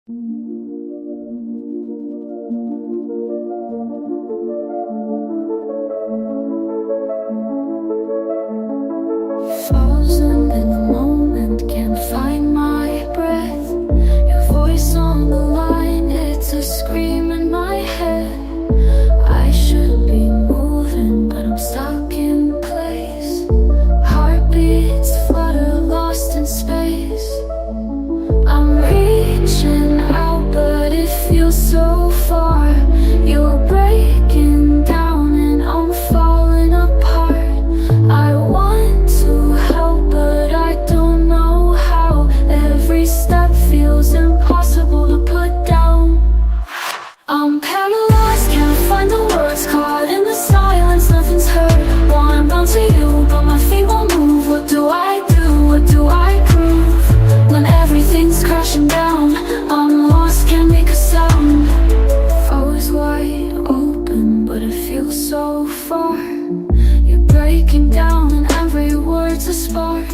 Frozen in the moment, can't find my breath. Your voice on the line, it's a scream in my head. I should be moving, but I'm stuck in place. Heartbeats flutter, lost in space. I'm reaching out, but it feels so far. You're breaking down and I'm falling apart. I want to help, but I don't know how. Every step feels impossible to put down. I'm paralyzed, can't find the words, caught in the silence, nothing's heard. Wanna bounce to you, but my feet won't move. What do I do? What do I prove? When everything's crashing down, I'm lost, can't make a sound. Froze wide open, but it feels so far. You're breaking down and every word's a spark.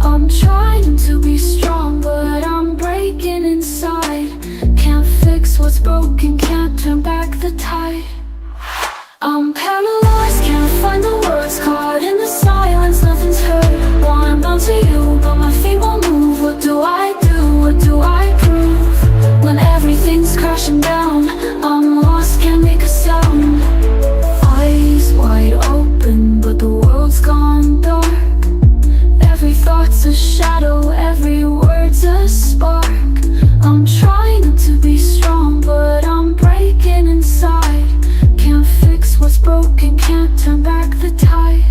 I'm trying to be strong, but I'm breaking inside. Can't fix what's broken, can't turn back the tide. I'm paralyzed, can't find the words, caught in the silence, nothing's heard. Wanna bounce to you, but my feet won't move. What do I do? What do I prove? When everything's crashing down, I'm lost, can't make a sound. Eyes wide open, but the world's gone dark. Every thought's a shadow, every word's a spark. I'm trying to be strong, but I'm breaking inside. Can't fix what's broken, can't turn back the tide.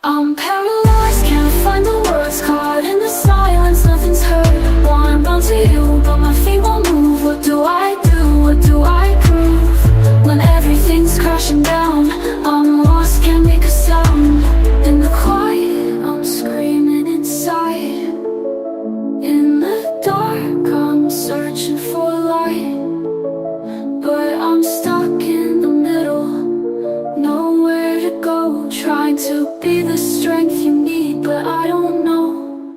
I'm paralyzed, can't find the words, caught in the silence, nothing's heard. Wanna bounce to you, but my feet won't move. What do I do? What do I prove? When everything's crashing down, I'm lost, can't make a sound. In the quiet, I'm screaming inside. In the dark, I'm searching for light. But I'm stuck in the middle, nowhere to go. Trying to be the strength you need, but I don't know.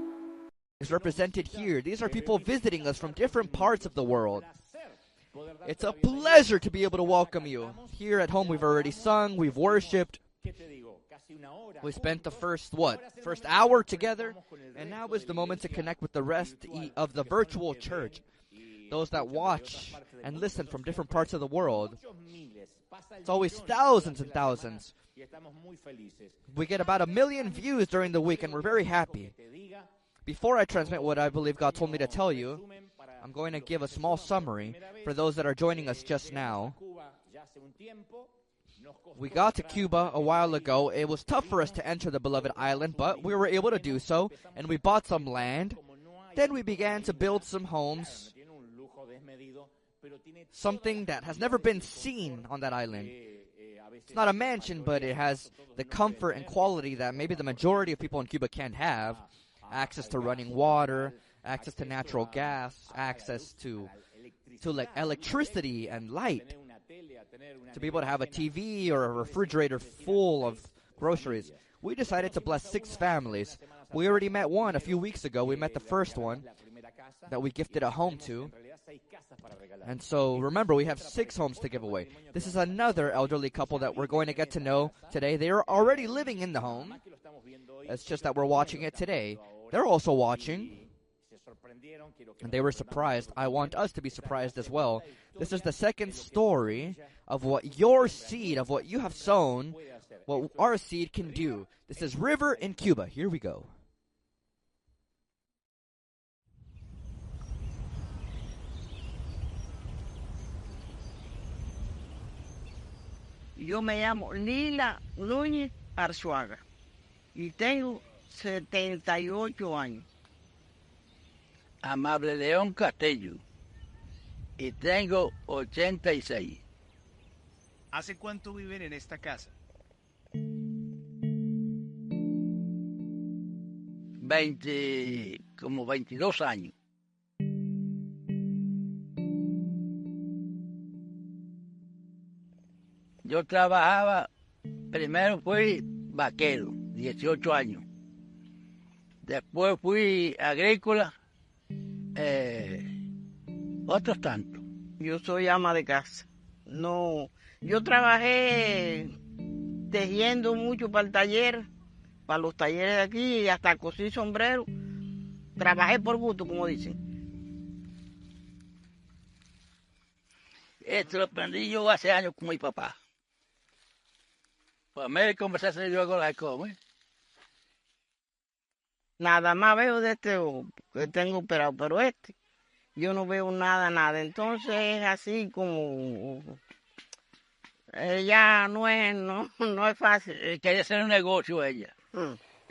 Is represented here. These are people visiting us from different parts of the world. It's a pleasure to be able to welcome you. Here at home we've already sung, we've worshipped. We spent the first hour together, and now is the moment to connect with the rest of the virtual church. Those that watch and listen from different parts of the world. It's always thousands and thousands. We get about 1 million views during the week, and we're very happy. Before I transmit what I believe God told me to tell you, I'm going to give a small summary for those that are joining us just now. We got to Cuba a while ago. It was tough for us to enter the beloved island, but we were able to do so, and we bought some land. Then we began to build some homes, something that has never been seen on that island. It's not a mansion, but it has the comfort and quality that maybe the majority of people in Cuba can't have. Access to running water, access to natural gas, access to like electricity and light. To be able to have a TV or a refrigerator full of groceries. We decided to bless 6 families. We already met one a few weeks ago. We met the first one that we gifted a home to. And so, remember, we have 6 homes to give away. This is another elderly couple that we're going to get to know today. They are already living in the home. It's just that we're watching it today. They're also watching. And they were surprised. I want us to be surprised as well. This is the second story of what your seed, of what you have sown, what our seed can do. This is River in Cuba. Here we go. Yo me llamo Lila Núñez Arzuaga y tengo 78 años. Amable León Castillo y tengo 86. ¿Hace cuánto viven en esta casa? 22 años. Yo trabajaba, primero fui vaquero, 18 años. Después fui agrícola, otros tantos. Yo soy ama de casa. No, yo trabajé tejiendo mucho para el taller, para los talleres de aquí, y hasta cosí sombrero. Trabajé por gusto, como dicen. Esto lo aprendí yo hace años con mi papá. Pues me conversación yo con la come. Nada más veo de este ojo que tengo operado, pero yo no veo nada. Entonces es así como ya no es fácil. Quería hacer un negocio ella.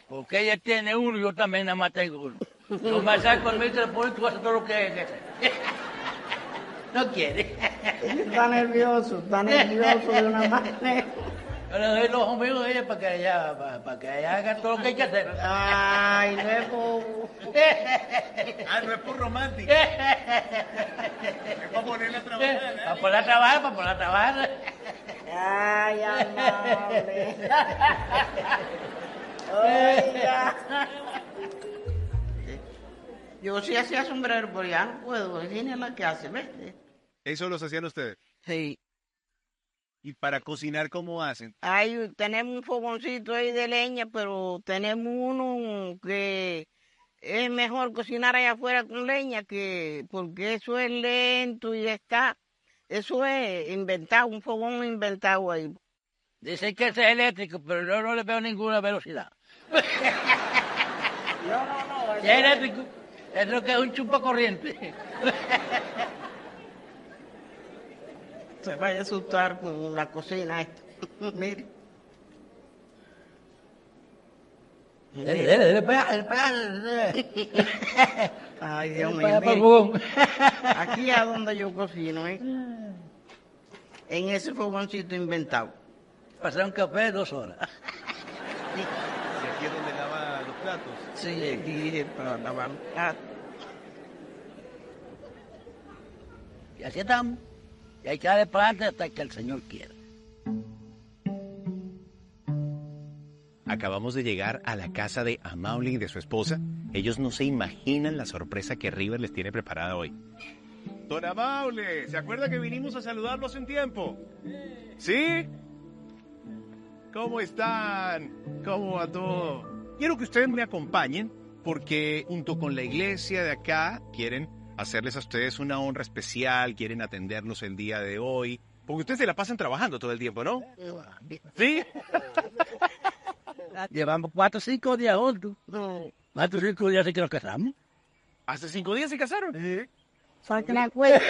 Porque ella tiene uno y yo también nada más tengo uno. No me saco el metro por tú haces todo lo que es. No quiere. Está nervioso de una manera. Yo le doy los ojos míos a ella para que ella haga todo lo que hay que hacer. Ay, no es bobo. No es por romántico. Es para ponerla a trabajar. Para ponerla a trabajar. Ay, amable. Oiga. Yo sí hacía sombrero, pero ya no puedo. Virginia es la que hace, ¿ves? ¿Eso los hacían ustedes? Sí. ¿Y para cocinar cómo hacen? Tenemos un fogoncito ahí de leña, pero tenemos uno que es mejor cocinar allá afuera con leña, porque eso es lento y eso es inventado, un fogón inventado ahí. Dicen que ese es eléctrico, pero yo no le veo ninguna velocidad. No. Si es eléctrico, es lo que es un chupa corriente. Se vaya a asustar con la cocina esto. Mire. Dele para allá. Ay, Dios mío. Mire. Aquí es donde yo cocino, en ese fogoncito inventado. Pasar un café 2 horas. ¿Y aquí es donde lava los platos? Sí, aquí es para lavar los platos. Y así estamos. Y hay que darle para adelante hasta que el Señor quiera. Acabamos de llegar a la casa de Amauli y de su esposa. Ellos no se imaginan la sorpresa que River les tiene preparada hoy. Don Amaule, ¿se acuerda que vinimos a saludarlo hace un tiempo? ¿Sí? ¿Cómo están? ¿Cómo va todo? Quiero que ustedes me acompañen porque junto con la iglesia de acá quieren hacerles a ustedes una honra especial, quieren atenderlos el día de hoy, porque ustedes se la pasan trabajando todo el tiempo, ¿no? ¿Sí? Llevamos 4 o 5 días juntos. 4 o 5 días así que nos casamos. ¿Hace 5 días se casaron? Saca la cuenta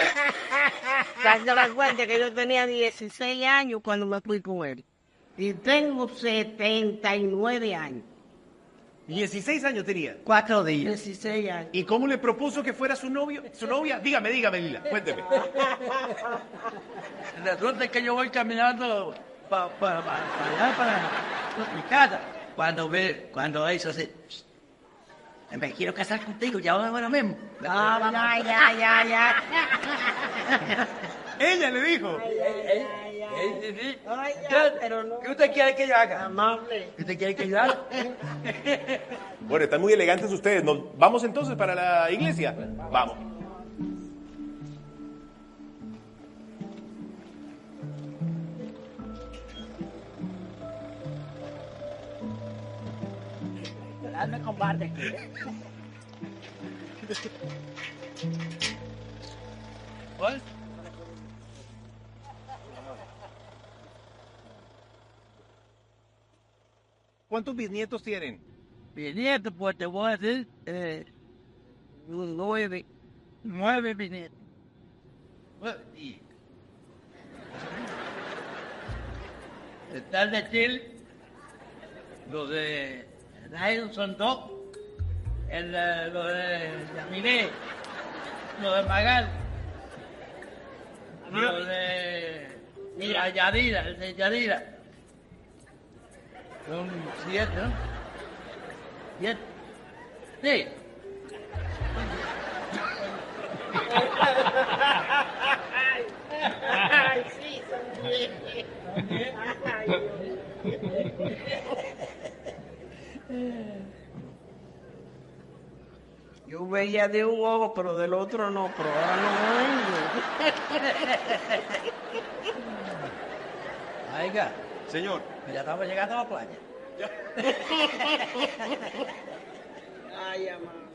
que yo tenía 16 años cuando me fui con él. Y tengo 79 años. 16 años tenía. 4 días. 16 años. ¿Y cómo le propuso que fuera su novio? ¿Su novia? Dígame, Lila, cuénteme. Resulta que yo voy caminando para mi casa. Cuando eso así, me quiero casar contigo, ya ahora mismo. Ya. Ella le dijo. Pero no. ¿Qué usted quiere que yo haga? Amable. ¿Qué usted quiere que yo haga? Bueno, están muy elegantes ustedes. ¿Nos vamos entonces para la iglesia? Vamos. Dame comparte. ¿Cuál? ¿Cuántos bisnietos tienen? Bisnietos, pues te voy a decir, 9 bisnietos. Está el de Chile, los de Nairo son 2, los de Yamilé, los de Magal, los de Yadira, el de Yadira. Son 7, ¿no? 7. Sí. Ay, sí, son 10. Yo veía de un ojo, pero del otro no, pero ahora no vengo. Oiga, Señor. ya estamos llegando a la playa. Ay, amado.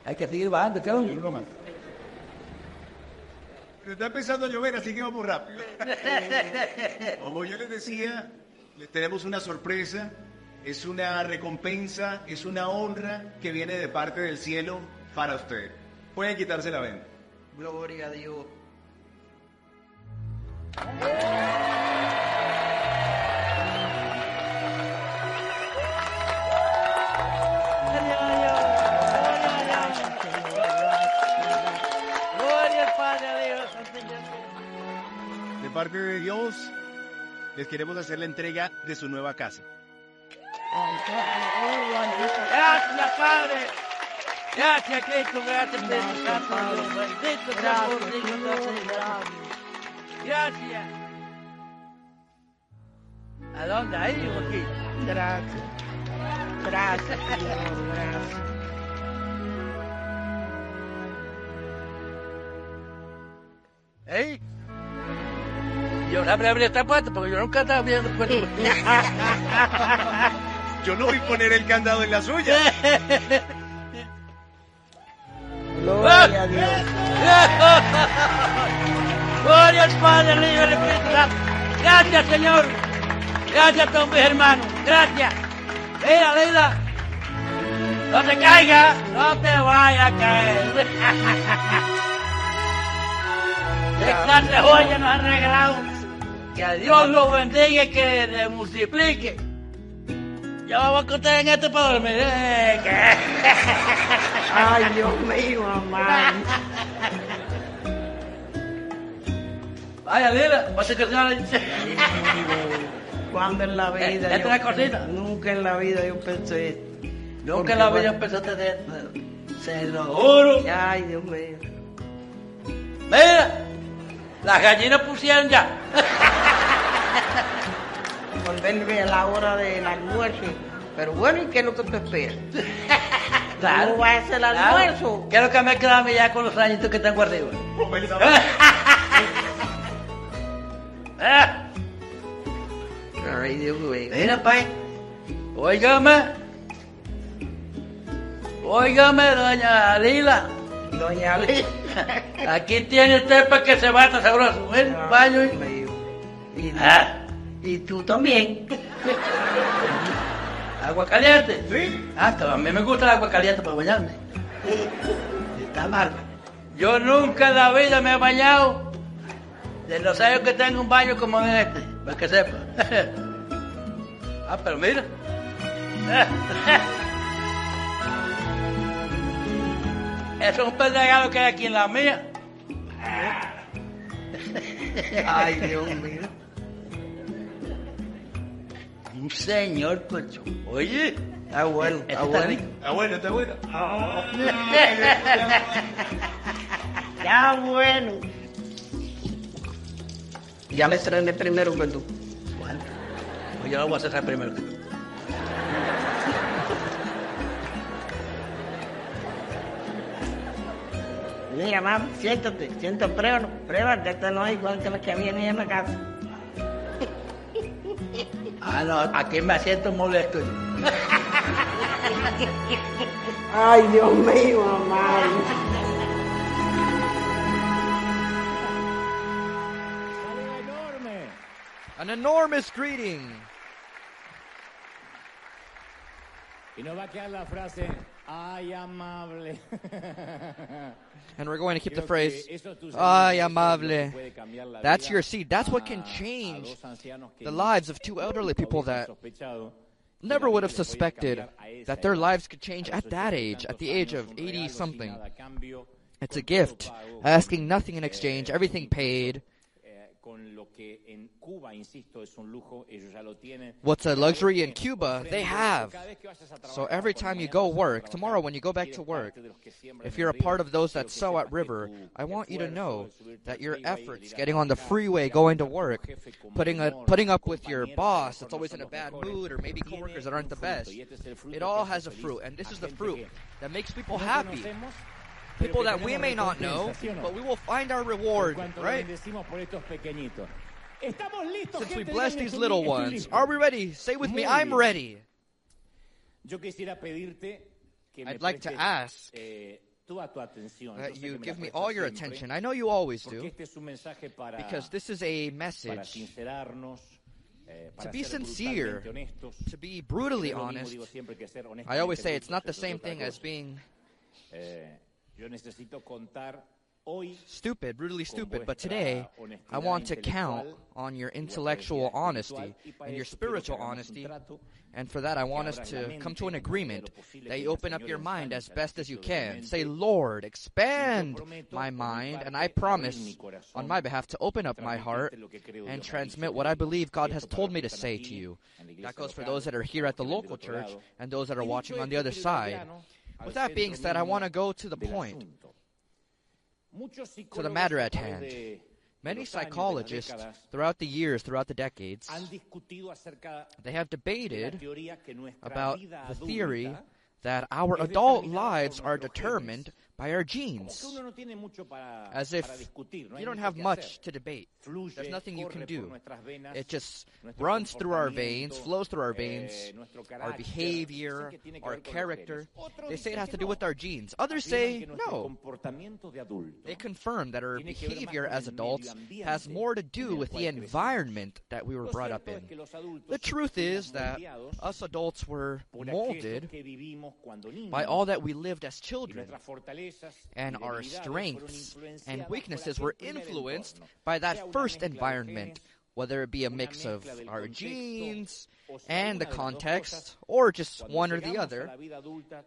Hay que seguir bajando, ¿qué onda? Uno más. Pero está empezando a llover, así que vamos rápido. Como yo les decía, les tenemos una sorpresa. Es una recompensa, es una honra que viene de parte del cielo para usted. Pueden quitarse la venda. Gloria a Dios. Gloria al Padre, a Dios, al Señor. De parte de Dios, les queremos hacer la entrega de su nueva casa. Gracias, Padre. Gracias, Cristo. Gracias, Espíritu Santo. Dios. Bendito sea por ti, Gracias. ¿A dónde? Ahí o aquí. Gracias. Gracias, Señor, gracias. ¿Eh? Yo sabré abrir esta puerta porque yo nunca estaba abriendo puertas. Yo no voy a poner el candado en la suya. Gloria a Dios. Gloria al Padre, al Hijo y al Espíritu Santo. Gracias, Señor. Gracias a todos mis hermanos. Gracias. Mira, Lila. No te caigas. No te vayas a caer. ¿Qué clase de joya nos han regalado? Que a Dios los bendiga y que le multiplique. Ya vamos a contar en este para dormir. Ay, Dios mío, amado. Vaya, Lila, vas a casar. ¿Cuándo en la vida? ¿Esta es la cosita? Nunca en la vida yo pensé esto. Nunca en la vida empezaste de esto. Se lo juro. Ay, Dios mío. Mira, las gallinas pusieron ya. Volverme a la hora del almuerzo. Pero bueno, ¿y qué es lo que te esperas? Claro. ¿Cómo va a ser el Claro. almuerzo? ¿Qué es lo que me queda a mí ya con los añitos que tengo arriba? Ay, Dios mío. Mira, pay. Óigame. Óigame, doña Lila. Doña Lee. Aquí tiene usted para que se bata sabroso. Ven, baño. Y, Ah, y tú también. agua caliente. ¿Sí? Ah, que a mí me gusta el agua caliente para bañarme. Está mal. Yo nunca en la vida me he bañado. De los años que tengo un baño como este, para que sepa. Ah, pero mira. Eso es un pedregado que hay aquí en la mía. Ay, Dios mío. Un señor colchón. Oye. Está bueno, este está bueno. rico. Está bueno, está bueno. Está bueno. Ya me estrené primero que tú. Bueno, pues yo lo voy a hacer primero que tú. Mira, mamá, siéntate, prueba, que esta no es igual que la que viene en la casa. Ah, no, aquí me siento molesto. Ay, Dios mío, mamá. An enormous greeting. Y no va a quedar la frase, ay, amable. And we're going to keep the Creo phrase, que eso tú sabes ay, que eso es lo que amable. puede cambiar la That's vida your seed. That's what can a change dos ancianos que the lives of two elderly people that sospechado que never la would vida have le podía suspected cambiar a esa that their edad. lives could change A at los that 80 y age, at the tantos age años, of un 80 regalo sin something. nada a cambio, It's con a todo gift, pago, asking nothing in exchange, everything paid. con What's a luxury in Cuba, they have. So every time you go work, tomorrow when you go back to work, if you're a part of those that sow at River, I want you to know that your efforts getting on the freeway, going to work, putting up with your boss that's always in a bad mood, or maybe coworkers that aren't the best, it all has a fruit. And this is the fruit that makes people happy. People that we may not know, but we will find our reward, right? Since we bless these little ones, are we ready? Say with me, I'm ready. I'd like to ask that you give me all your attention. I know you always do, because this is a message to be sincere, to be brutally honest. I always say it's not the same thing as being stupid, brutally stupid, but today I want to count on your intellectual honesty and your spiritual honesty, and for that I want us to come to an agreement that you open up your mind as best as you can. Say, Lord, expand my mind, and I promise on my behalf to open up my heart and transmit what I believe God has told me to say to you. That goes for those that are here at the local church and those that are watching on the other side. With that being said, I want to go to the point, to the matter at hand. Many psychologists throughout the years, throughout the decades, they have debated about the theory that our adult lives are determined by our genes. As if you don't have much to debate. There's nothing you can do. It just runs through our veins, flows through our veins, our behavior, our character. They say it has to do with our genes. Others say no. They confirm that our behavior as adults has more to do with the environment that we were brought up in. The truth is that us adults were molded by all that we lived as children, and our strengths and weaknesses were influenced by that first environment, whether it be a mix of our genes and the context, or just one or the other.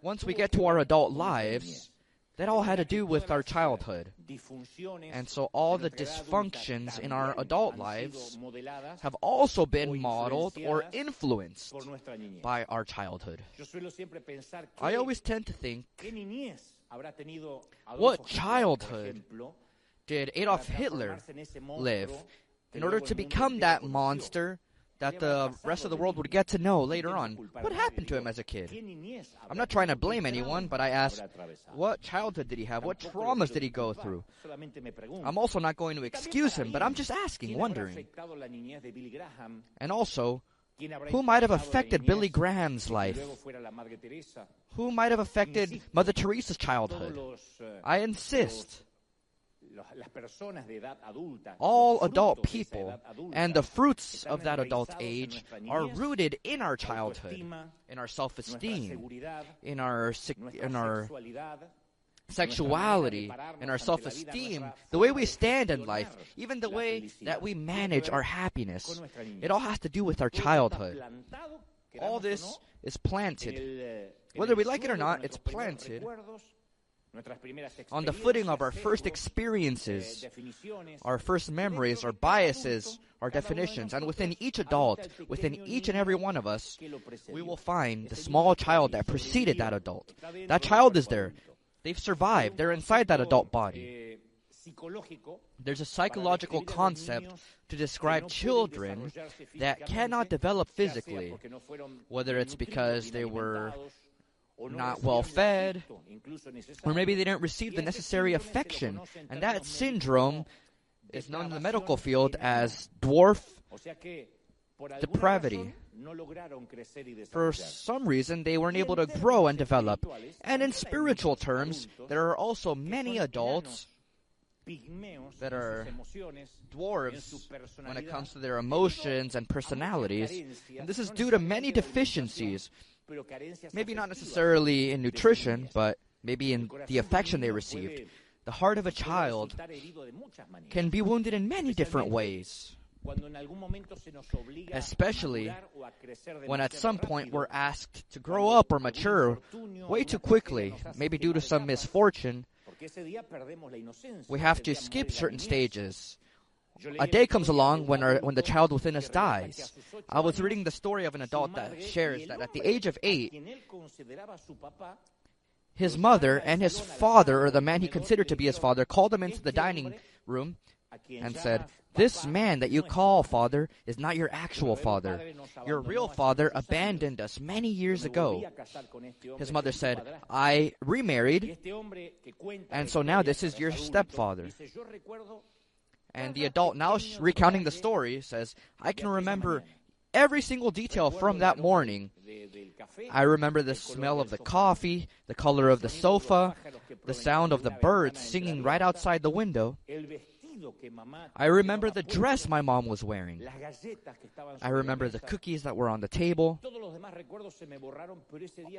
Once we get to our adult lives, that all had to do with our childhood. And so all the dysfunctions in our adult lives have also been modeled or influenced by our childhood. I always tend to think, what childhood did Adolf Hitler live in order to become that monster that the rest of the world would get to know later on? What happened to him as a kid? I'm not trying to blame anyone, but I ask, what childhood did he have? What traumas did he go through? I'm also not going to excuse him, but I'm just asking, wondering. And also, who might have affected Billy Graham's life? Who might have affected Mother Teresa's childhood? I insist. All adult people and the fruits of that adult age are rooted in our childhood, in our self-esteem, in our sexuality, in our self-esteem, the way we stand in life, even the way that we manage our happiness. It all has to do with our childhood. All this is planted. Whether we like it or not, it's planted on the footing of our first experiences, our first memories, our biases, our definitions. And within each adult, within each and every one of us, we will find the small child that preceded that adult. That child is there. They've survived. They're inside that adult body. There's a psychological concept to describe children that cannot develop physically, whether it's because they were not well fed, or maybe they didn't receive the necessary affection. And that syndrome is known in the medical field as dwarf depravity. For some reason, they weren't able to grow and develop. And in spiritual terms, there are also many adults that are dwarves when it comes to their emotions and personalities. And this is due to many deficiencies. Maybe not necessarily in nutrition, but maybe in the affection they received. The heart of a child can be wounded in many different ways, especially when at some point we're asked to grow up or mature way too quickly, maybe due to some misfortune. We have to skip certain stages, a day comes along when the child within us dies. I was reading the story of an adult that shares that at the age of 8, his mother and his father, or the man he considered to be his father, called him into the dining room and said, "This man that you call father is not your actual father. Your real father abandoned us many years ago." His mother said, "I remarried, and so now this is your stepfather." And the adult, now recounting the story, says, "I can remember every single detail from that morning. I remember the smell of the coffee, the color of the sofa, the sound of the birds singing right outside the window. I remember the dress my mom was wearing. I remember the cookies that were on the table.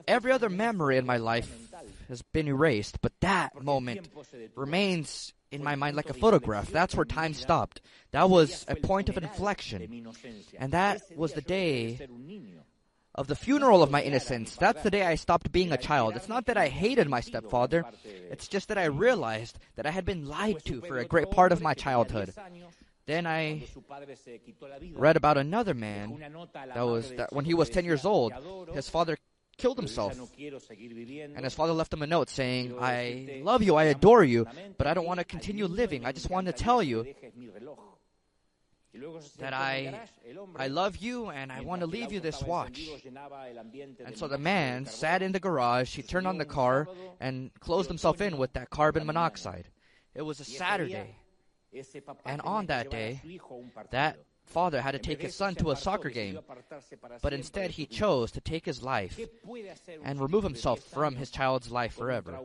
Every other memory in my life has been erased, but that moment remains in my mind like a photograph. That's where time stopped. That was a point of inflection. And that was the day of the funeral of my innocence. That's the day I stopped being a child. It's not that I hated my stepfather. It's just that I realized that I had been lied to for a great part of my childhood. Then I read about another man that when he was 10 years old, his father killed himself. And his father left him a note saying, "I love you, I adore you, but I don't want to continue living. I just want to tell you that I love you and I want to leave you this watch." And so the man sat in the garage, he turned on the car and closed himself in with that carbon monoxide. It was a Saturday. And on that day, that father had to take his son to a soccer game, but instead he chose to take his life and remove himself from his child's life forever.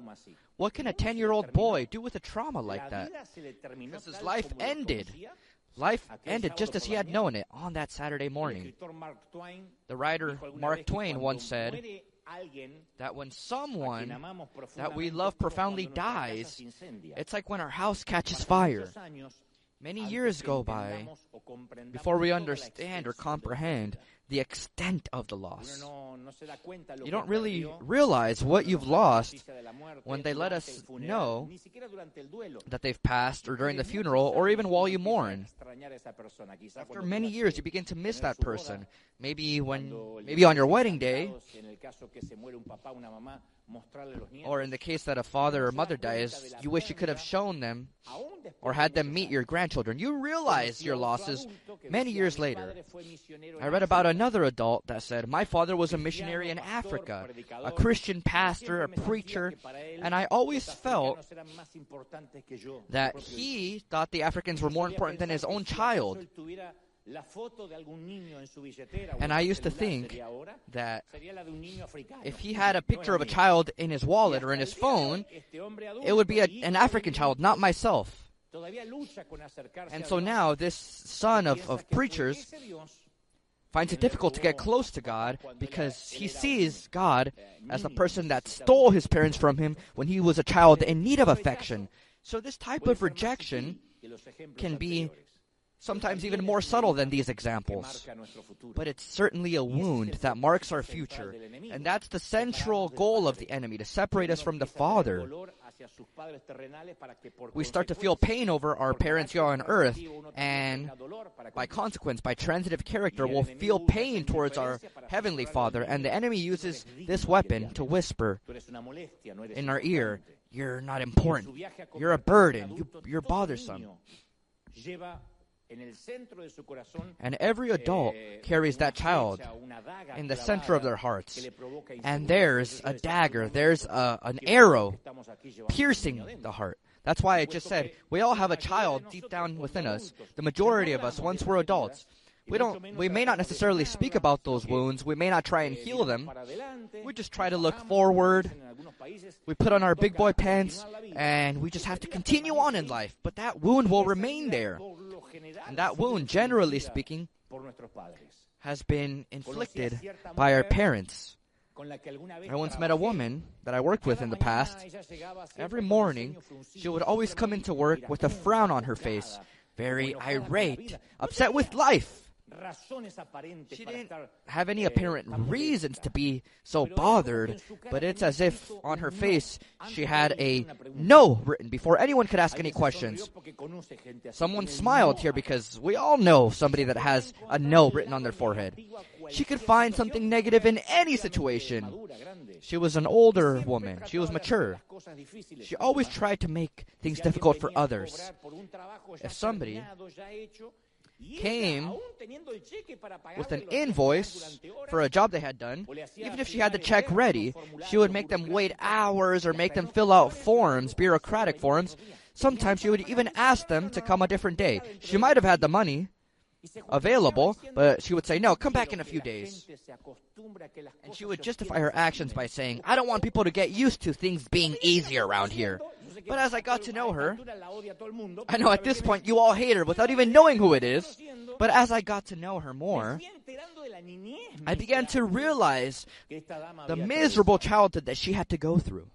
What can a 10-year-old boy do with a trauma like that? Because his life ended. Life ended just as he had known it on that Saturday morning. The writer Mark Twain once said that when someone that we love profoundly dies, it's like when our house catches fire. Many years go by before we understand or comprehend the extent of the loss. You don't really realize what you've lost when they let us know that they've passed, or during the funeral, or even while you mourn. After many years, you begin to miss that person. Maybe on your wedding day, or in the case that a father or mother dies, you wish you could have shown them or had them meet your grandchildren. You realize your losses many years later. I read about another adult that said, "My father was a missionary in Africa, a Christian pastor, a preacher, and I always felt that he thought the Africans were more important than his own child. And I used to think that if he had a picture of a child in his wallet or in his phone, it would be an African child, not myself." And so now this son of preachers finds it difficult to get close to God because he sees God as the person that stole his parents from him when he was a child in need of affection. So this type of rejection can be sometimes even more subtle than these examples. But it's certainly a wound that marks our future. And that's the central goal of the enemy, to separate us from the Father. We start to feel pain over our parents here on earth, and by consequence, by transitive character, we'll feel pain towards our Heavenly Father. And the enemy uses this weapon to whisper in our ear, "You're not important. You're a burden. You're bothersome." And every adult carries that child in the center of their hearts. And there's a dagger, there's an arrow piercing the heart. That's why I just said, we all have a child deep down within us. The majority of us, once we're adults, we may not necessarily speak about those wounds. We may not try and heal them. We just try to look forward. We put on our big boy pants, and we just have to continue on in life. But that wound will remain there. And that wound, generally speaking, has been inflicted by our parents. I once met a woman that I worked with in the past. Every morning, she would always come into work with a frown on her face, very irate, upset with life. She didn't have any apparent reasons to be so bothered, but it's as if on her face she had a no written before anyone could ask any questions. Someone smiled here because we all know somebody that has a no written on their forehead. She could find something negative in any situation. She was an older woman. She was mature. She always tried to make things difficult for others. If somebody came with an invoice for a job they had done, even if she had the check ready, she would make them wait hours or make them fill out forms, bureaucratic forms. Sometimes she would even ask them to come a different day. She might have had the money available, but she would say, no, come back in a few days. And she would justify her actions by saying, I don't want people to get used to things being easy around here. But as I got to know her, I know at this point you all hate her without even knowing who it is, but as I got to know her more, I began to realize the miserable childhood that she had to go through.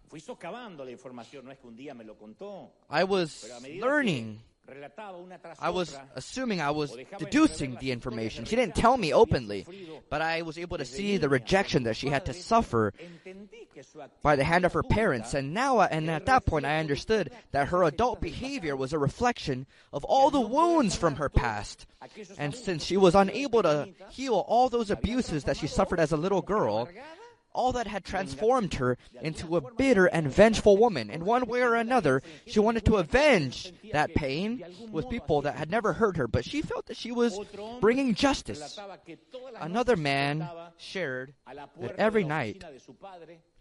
I was learning. I was assuming, I was deducing the information. She didn't tell me openly, but I was able to see the rejection that she had to suffer by the hand of her parents. And at that point, I understood that her adult behavior was a reflection of all the wounds from her past. And since she was unable to heal all those abuses that she suffered as a little girl, all that had transformed her into a bitter and vengeful woman. In one way or another, she wanted to avenge that pain with people that had never hurt her, but she felt that she was bringing justice. Another man shared that every night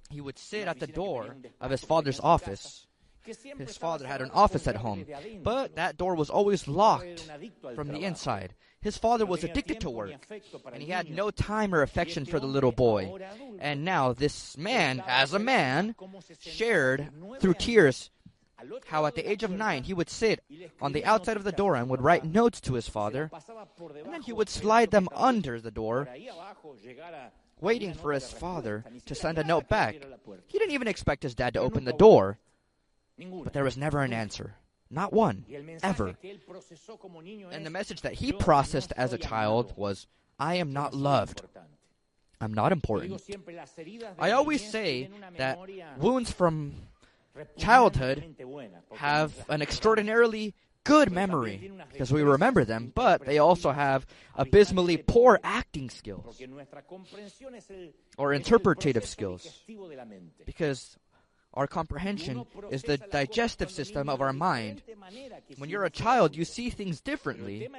he would sit at the door of his father's office. His father had an office at home, but that door was always locked from the inside. His father was addicted to work, and he had no time or affection for the little boy. And now this man, as a man, shared through tears how at the age of 9 he would sit on the outside of the door and would write notes to his father, and then he would slide them under the door, waiting for his father to send a note back. He didn't even expect his dad to open the door, but there was never an answer. Not one, ever. And the message that he processed as a child was, I am not loved. I'm not important. I always say that wounds from childhood have an extraordinarily good memory because we remember them, but they also have abysmally poor acting skills or interpretative skills, because our comprehension is the digestive system of our mind. When you're a child, you see things differently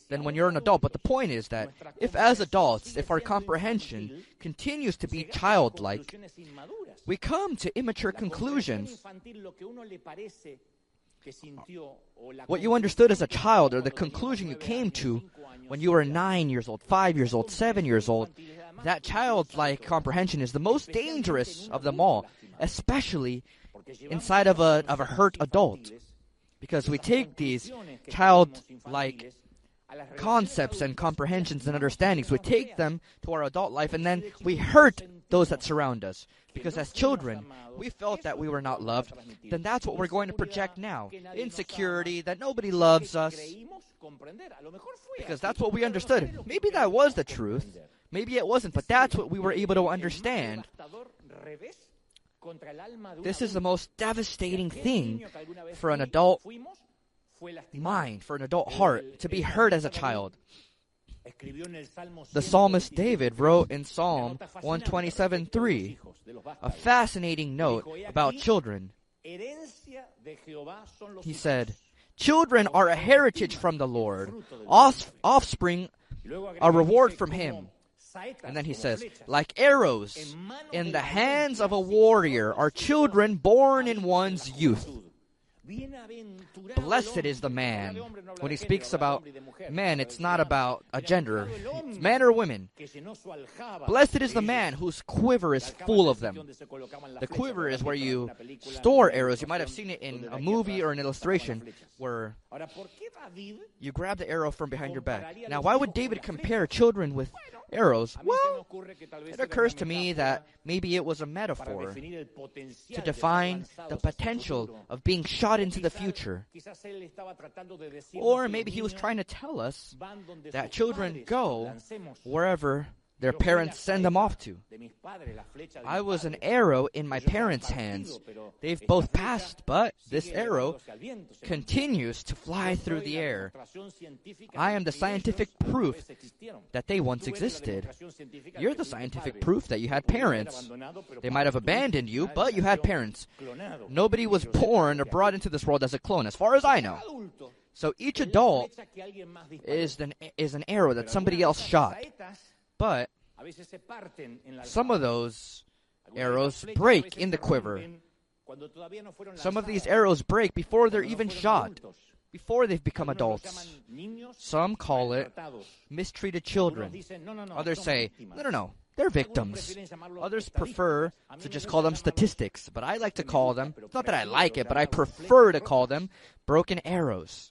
than when you're an adult. But the point is that if as adults, if our comprehension continues to be childlike, we come to immature conclusions. What you understood as a child, or the conclusion you came to when you were 9 years old, 5 years old, 7 years old, that childlike comprehension is the most dangerous of them all, especially inside of a hurt adult. Because we take these childlike concepts and comprehensions and understandings, we take them to our adult life, and then we hurt those that surround us. Because as children, we felt that we were not loved. Then that's what we're going to project now. Insecurity, that nobody loves us. Because that's what we understood. Maybe that was the truth. Maybe it wasn't, but that's what we were able to understand. This is the most devastating thing for an adult mind, for an adult heart, to be hurt as a child. The psalmist David wrote in Psalm 127:3 a fascinating note about children. He said, "Children are a heritage from the Lord, offspring a reward from Him." And then he says, like arrows in the hands of a warrior are children born in one's youth. Blessed is the man. When he speaks about man, it's not about a gender. It's man or women. Blessed is the man whose quiver is full of them. The quiver is where you store arrows. You might have seen it in a movie or an illustration where you grab the arrow from behind your back. Now, why would David compare children with arrows? Well, it occurs to me that maybe it was a metaphor to define the potential of being shot brought into the future. Or maybe he was trying to tell us that children go wherever their parents send them off to. I was an arrow in my parents' hands. They've both passed, but this arrow continues to fly through the air. I am the scientific proof that they once existed. You're the scientific proof that you had parents. They might have abandoned you, but you had parents. Nobody was born or brought into this world as a clone, as far as I know. So each adult is an arrow that somebody else shot. But some of those arrows break in the quiver. Some of these arrows break before they're even shot, before they've become adults. Some call it mistreated children. Others say, no, they're victims. Others prefer to just call them statistics, but I like to call them, it's not that I like it, but I prefer to call them broken arrows.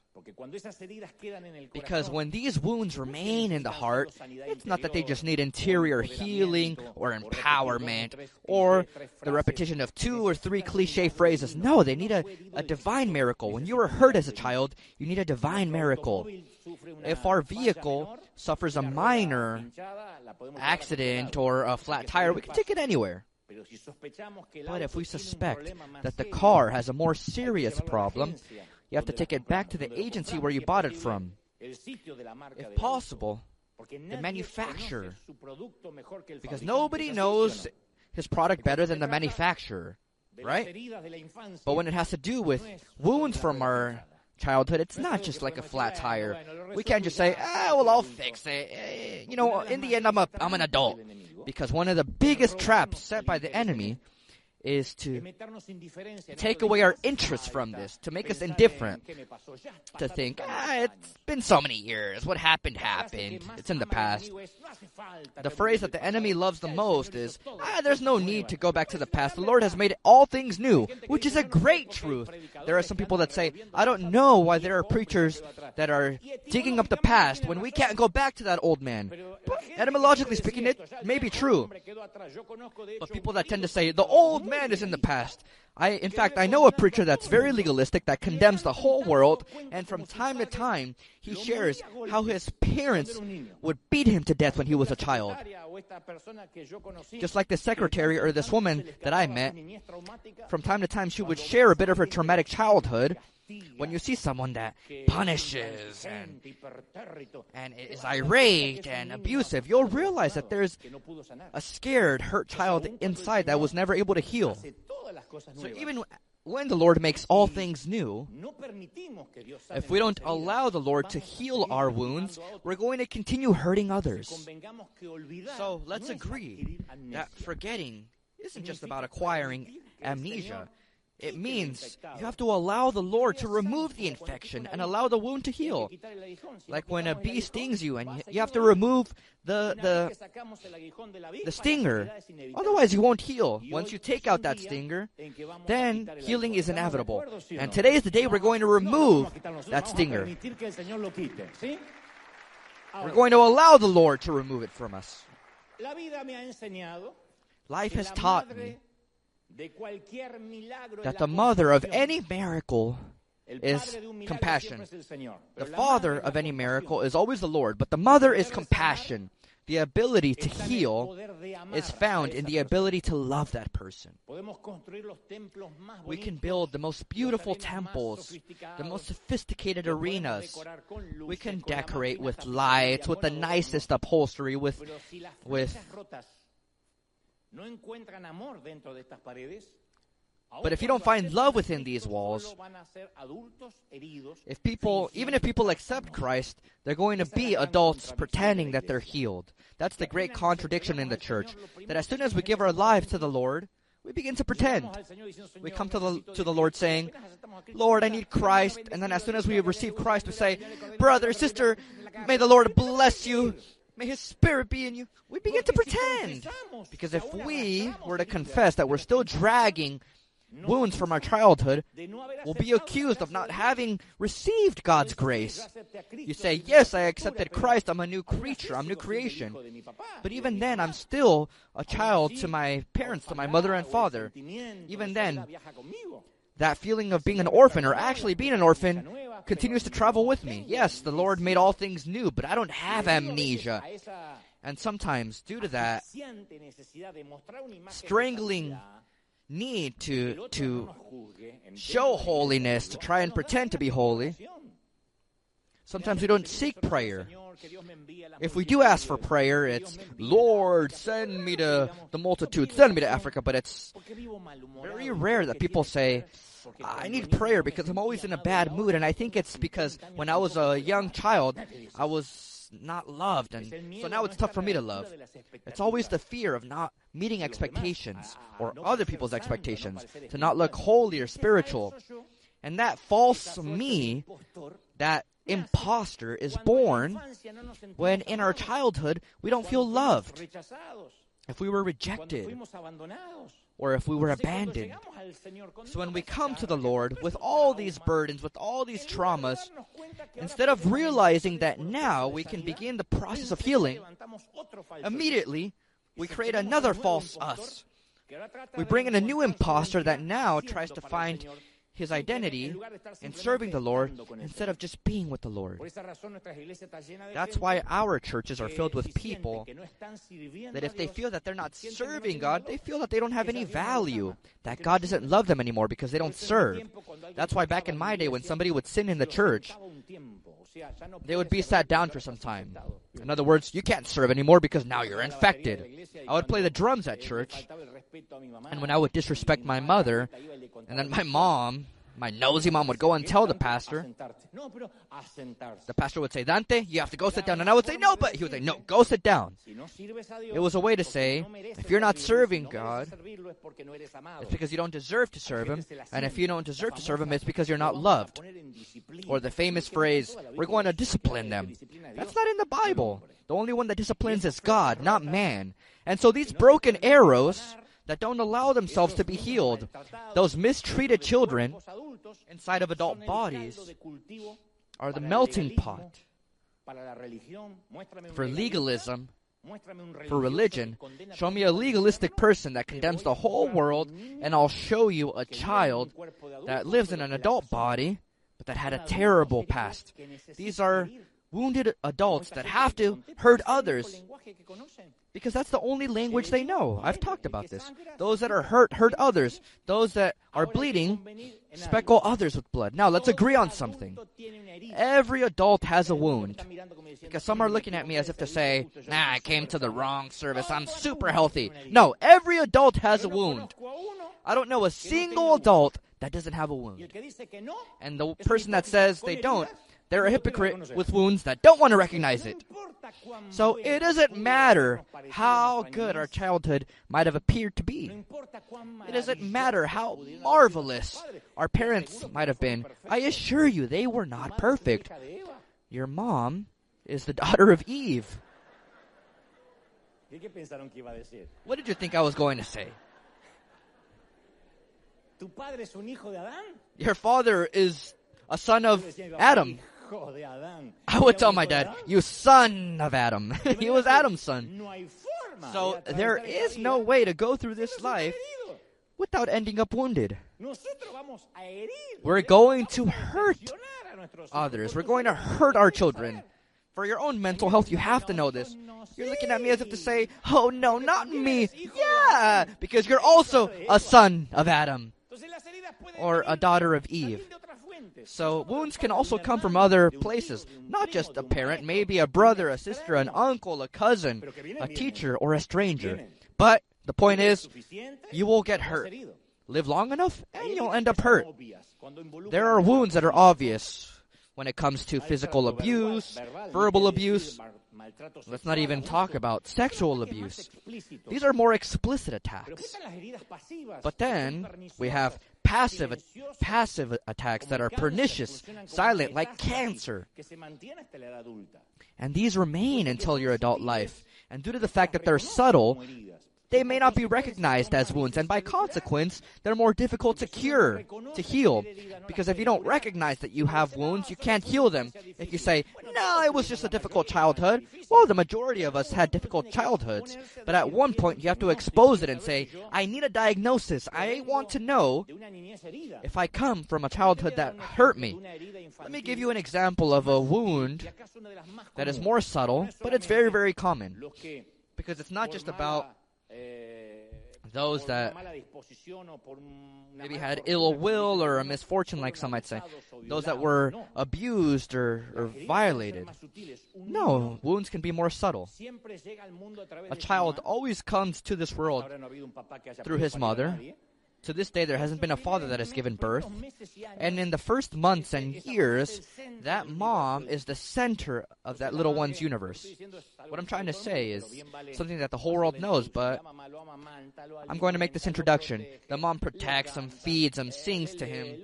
Because when these wounds remain in the heart, it's not that they just need interior healing or empowerment or the repetition of 2 or 3 cliche phrases. No, they need a divine miracle. When you were hurt as a child, you need a divine miracle. If our vehicle suffers a minor accident or a flat tire, we can take it anywhere. But if we suspect that the car has a more serious problem, you have to take it back to the agency where you bought it from. If possible, the manufacturer. Because nobody knows his product better than the manufacturer, right? But when it has to do with wounds from our childhood, it's not just like a flat tire. We can't just say, well, I'll fix it. In the end, I'm an adult. Because one of the biggest traps set by the enemy is to take away our interest from this, to make us indifferent, to think, it's been so many years, what happened, it's in the past. The phrase that the enemy loves the most is, there's no need to go back to the past, the Lord has made all things new, which is a great truth. There are some people that say, I don't know why there are preachers that are digging up the past when we can't go back to that old man. But etymologically speaking, it may be true. But people that tend to say, the old man is in the past. In fact, I know a preacher that's very legalistic, that condemns the whole world, and from time to time, he shares how his parents would beat him to death when he was a child. Just like the secretary or this woman that I met, from time to time, she would share a bit of her traumatic childhood. When you see someone that punishes and is irate and abusive, you'll realize that there's a scared, hurt child inside that was never able to heal. So even when the Lord makes all things new, if we don't allow the Lord to heal our wounds, we're going to continue hurting others. So let's agree that forgetting isn't just about acquiring amnesia. It means you have to allow the Lord to remove the infection and allow the wound to heal. Like when a bee stings you and you have to remove the stinger. Otherwise you won't heal. Once you take out that stinger, then healing is inevitable. And today is the day we're going to remove that stinger. We're going to allow the Lord to remove it from us. Life has taught me that the mother of any miracle is compassion. The father of any miracle is always the Lord, but the mother is compassion. The ability to heal is found in the ability to love that person. We can build the most beautiful temples, the most sophisticated arenas. We can decorate with lights, with the nicest upholstery, with but if you don't find love within these walls, even if people accept Christ, they're going to be adults pretending that they're healed. That's the great contradiction in the church. That as soon as we give our lives to the Lord, we begin to pretend. We come to the Lord saying, Lord, I need Christ. And then as soon as we receive Christ, we say, brother, sister, may the Lord bless you. May His Spirit be in you. We begin to pretend. Because if we were to confess that we're still dragging wounds from our childhood, we'll be accused of not having received God's grace. You say, yes, I accepted Christ. I'm a new creature. I'm new creation. But even then, I'm still a child to my parents, to my mother and father. Even then, that feeling of being an orphan, or actually being an orphan, continues to travel with me. Yes, the Lord made all things new, but I don't have amnesia. And sometimes, due to that strangling need to show holiness, to try and pretend to be holy, sometimes we don't seek prayer. If we do ask for prayer, it's, Lord, send me to the multitude, send me to Africa. But it's very rare that people say, I need prayer because I'm always in a bad mood. And I think it's because when I was a young child, I was not loved. And so now it's tough for me to love. It's always the fear of not meeting expectations or other people's expectations, to not look holy or spiritual. And that false me, that imposter, is born when in our childhood we don't feel loved, if we were rejected, or if we were abandoned. So when we come to the Lord with all these burdens, with all these traumas, instead of realizing that now we can begin the process of healing, immediately we create another false us. We bring in a new imposter that now tries to find his identity in serving the Lord instead of just being with the Lord. That's why our churches are filled with people that if they feel that they're not serving God, they feel that they don't have any value, that God doesn't love them anymore because they don't serve. That's why back in my day, when somebody would sin in the church, they would be sat down for some time. In other words, you can't serve anymore because now you're infected. I would play the drums at church, and when I would disrespect my mother, and then my mom, my nosy mom, would go and tell the pastor. The pastor would say, Dante, you have to go sit down. And I would say, no, but he would say, no, go sit down. It was a way to say, if you're not serving God, it's because you don't deserve to serve Him. And if you don't deserve to serve Him, it's because you're not loved. Or the famous phrase, we're going to discipline them. That's not in the Bible. The only one that disciplines is God, not man. And so these broken arrows that don't allow themselves to be healed, those mistreated children inside of adult bodies, are the melting pot for legalism, for religion. Show me a legalistic person that condemns the whole world, and I'll show you a child that lives in an adult body, but that had a terrible past. These are wounded adults that have to hurt others because that's the only language they know. I've talked about this. Those that are hurt others. Those that are bleeding, speckle others with blood. Now, let's agree on something. Every adult has a wound. Because some are looking at me as if to say, nah, I came to the wrong service. I'm super healthy. No, every adult has a wound. I don't know a single adult that doesn't have a wound. And the person that says they don't, they're a hypocrite with wounds that don't want to recognize it. So it doesn't matter how good our childhood might have appeared to be. It doesn't matter how marvelous our parents might have been. I assure you, they were not perfect. Your mom is the daughter of Eve. What did you think I was going to say? Your father is a son of Adam. I would tell my dad, you son of Adam. He was Adam's son. So there is no way to go through this life without ending up wounded. We're going to hurt others. We're going to hurt our children. For your own mental health, you have to know this. You're looking at me as if to say, oh no, not me. Yeah, because you're also a son of Adam or a daughter of Eve. So wounds can also come from other places, not just a parent, maybe a brother, a sister, an uncle, a cousin, a teacher, or a stranger. But the point is, you will get hurt. Live long enough, and you'll end up hurt. There are wounds that are obvious when it comes to physical abuse, verbal abuse. Let's not even talk about sexual abuse. These are more explicit attacks. But then we have passive attacks that are pernicious, silent, like cancer. And these remain until your adult life. And due to the fact that they're subtle, they may not be recognized as wounds, and by consequence, they're more difficult to cure, to heal. Because if you don't recognize that you have wounds, you can't heal them. If you say, no, it was just a difficult childhood, well, the majority of us had difficult childhoods. But at one point, you have to expose it and say, I need a diagnosis. I want to know if I come from a childhood that hurt me. Let me give you an example of a wound that is more subtle, but it's very, very common. Because it's not just about those that maybe had ill will or a misfortune, like some might say. Those that were abused or violated. No, wounds can be more subtle. A child always comes to this world through his mother. To this day, there hasn't been a father that has given birth. And in the first months and years, that mom is the center of that little one's universe. What I'm trying to say is something that the whole world knows, but I'm going to make this introduction. The mom protects him, feeds him, sings to him,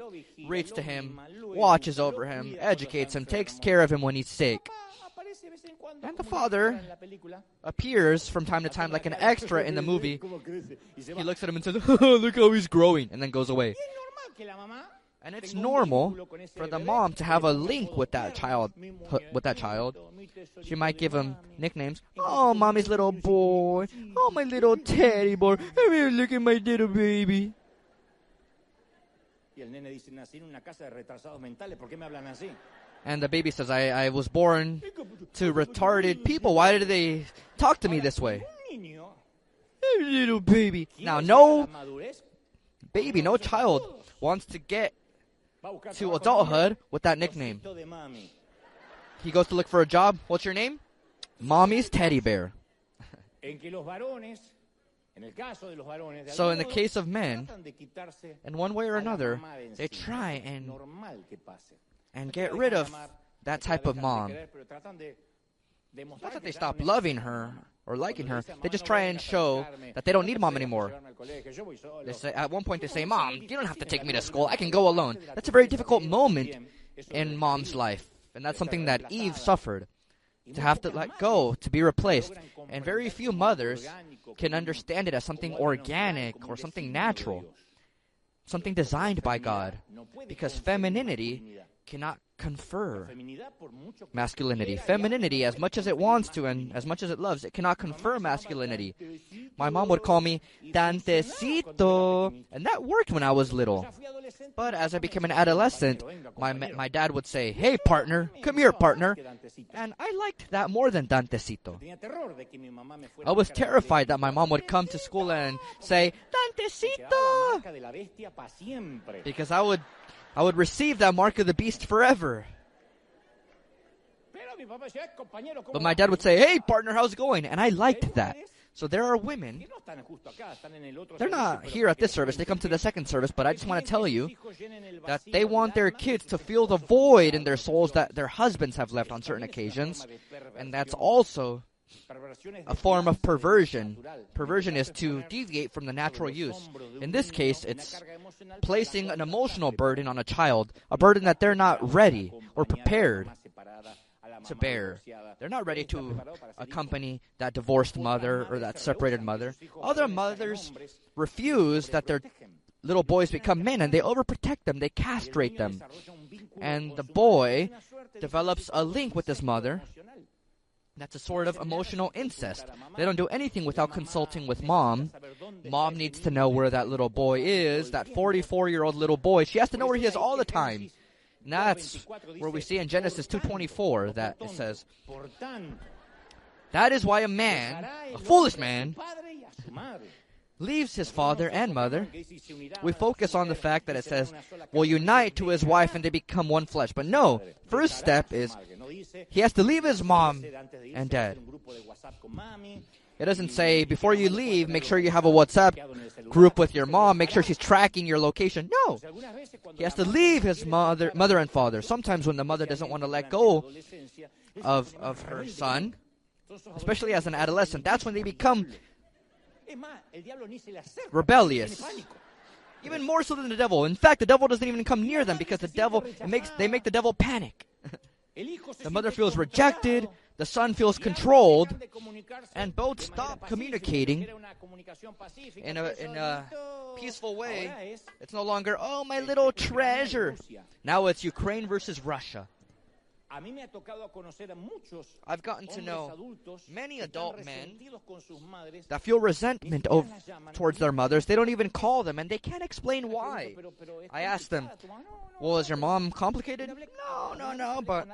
reads to him, watches over him, educates him, takes care of him when he's sick. And the father appears from time to time like an extra in the movie. He looks at him and says, look how he's growing, and then goes away. And it's normal for the mom to have a link with that child. She might give him nicknames. Oh, mommy's little boy. Oh, my little teddy boy. Look at my little baby. And the baby says, I was born to retarded people. Why did they talk to me this way? Hey, little baby. Now, no baby, no child wants to get to adulthood with that nickname. He goes to look for a job. What's your name? Mommy's teddy bear. So in the case of men, in one way or another, they try and get rid of that type of mom. Not that they stop loving her or liking her. They just try and show that they don't need mom anymore. They say, at one point they say, Mom, you don't have to take me to school. I can go alone. That's a very difficult moment in mom's life. And that's something that Eve suffered. To have to let go, to be replaced. And very few mothers can understand it as something organic or something natural. Something designed by God. Because femininity cannot confer masculinity. Femininity, as much as it wants to and as much as it loves, it cannot confer masculinity. My mom would call me dantecito, and that worked when I was little. But as I became an adolescent, my dad would say, hey, partner, come here, partner. And I liked that more than dantecito. I was terrified that my mom would come to school and say, dantecito, because I would receive that mark of the beast forever. But my dad would say, hey, partner, how's it going? And I liked that. So there are women, they're not here at this service, they come to the second service, but I just want to tell you that they want their kids to feel the void in their souls that their husbands have left on certain occasions. And that's also a form of perversion. Perversion is to deviate from the natural use. In this case, it's placing an emotional burden on a child, a burden that they're not ready or prepared to bear. They're not ready to accompany that divorced mother or that separated mother. Other mothers refuse that their little boys become men, and they overprotect them, they castrate them. And the boy develops a link with his mother. That's a sort of emotional incest. They don't do anything without consulting with mom. Mom needs to know where that little boy is, that 44-year-old little boy. She has to know where he is all the time. And that's where we see in Genesis 2:24 that it says, that is why a man, a foolish man, leaves his father and mother. We focus on the fact that it says, will unite to his wife and they become one flesh. But no, first step is he has to leave his mom and dad. It doesn't say, before you leave, make sure you have a WhatsApp group with your mom, make sure she's tracking your location. No, he has to leave his mother and father. Sometimes when the mother doesn't want to let go of her son, especially as an adolescent, that's when they become rebellious. Even more so than the devil. In fact, the devil doesn't even come near them because they make the devil panic. The mother feels rejected. the son feels controlled, and both stop communicating in a peaceful way. It's no longer, oh, my little treasure. Now it's Ukraine versus Russia. I've gotten to know many adult men that feel resentment towards their mothers. They don't even call them, and they can't explain why. I asked them, well, is your mom complicated? No, but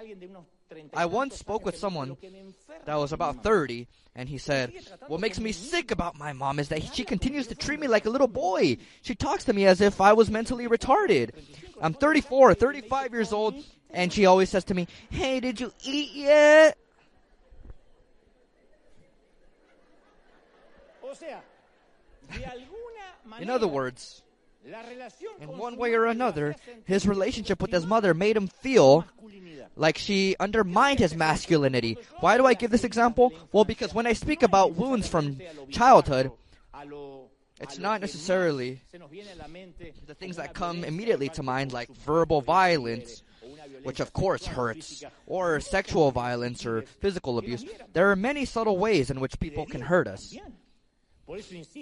I once spoke with someone that was about 30, and he said, what makes me sick about my mom is that she continues to treat me like a little boy. She talks to me as if I was mentally retarded. I'm 34, 35 years old, and she always says to me, hey, did you eat yet? In other words, in one way or another, his relationship with his mother made him feel like she undermined his masculinity. Why do I give this example? Well, because when I speak about wounds from childhood, it's not necessarily the things that come immediately to mind, like verbal violence, which of course hurts, or sexual violence or physical abuse. There are many subtle ways in which people can hurt us,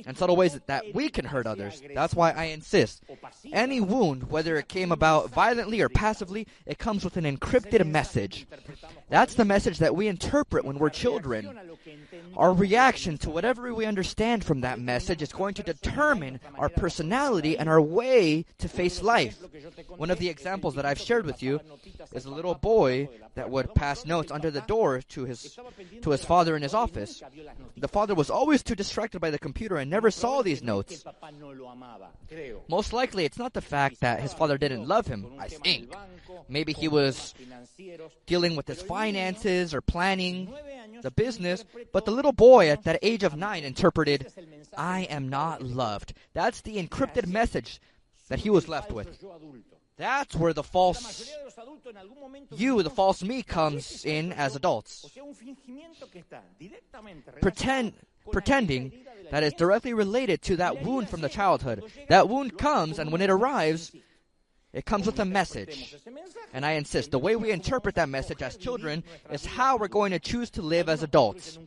and subtle ways that we can hurt others. That's why I insist. Any wound, whether it came about violently or passively, it comes with an encrypted message. That's the message that we interpret when we're children. Our reaction to whatever we understand from that message is going to determine our personality and our way to face life. One of the examples that I've shared with you is a little boy that would pass notes under the door to his father in his office. The father was always too distracted by the computer and never saw these notes. Most likely, it's not the fact that his father didn't love him, I think. Maybe he was dealing with his finances or planning the business, but the little boy at that age of 9 interpreted, I am not loved. That's the encrypted message that he was left with. That's where the false you, the false me, comes in as adults. Pretending that is directly related to that wound from the childhood. That wound comes, and when it arrives, it comes with a message. And I insist, the way we interpret that message as children is how we're going to choose to live as adults.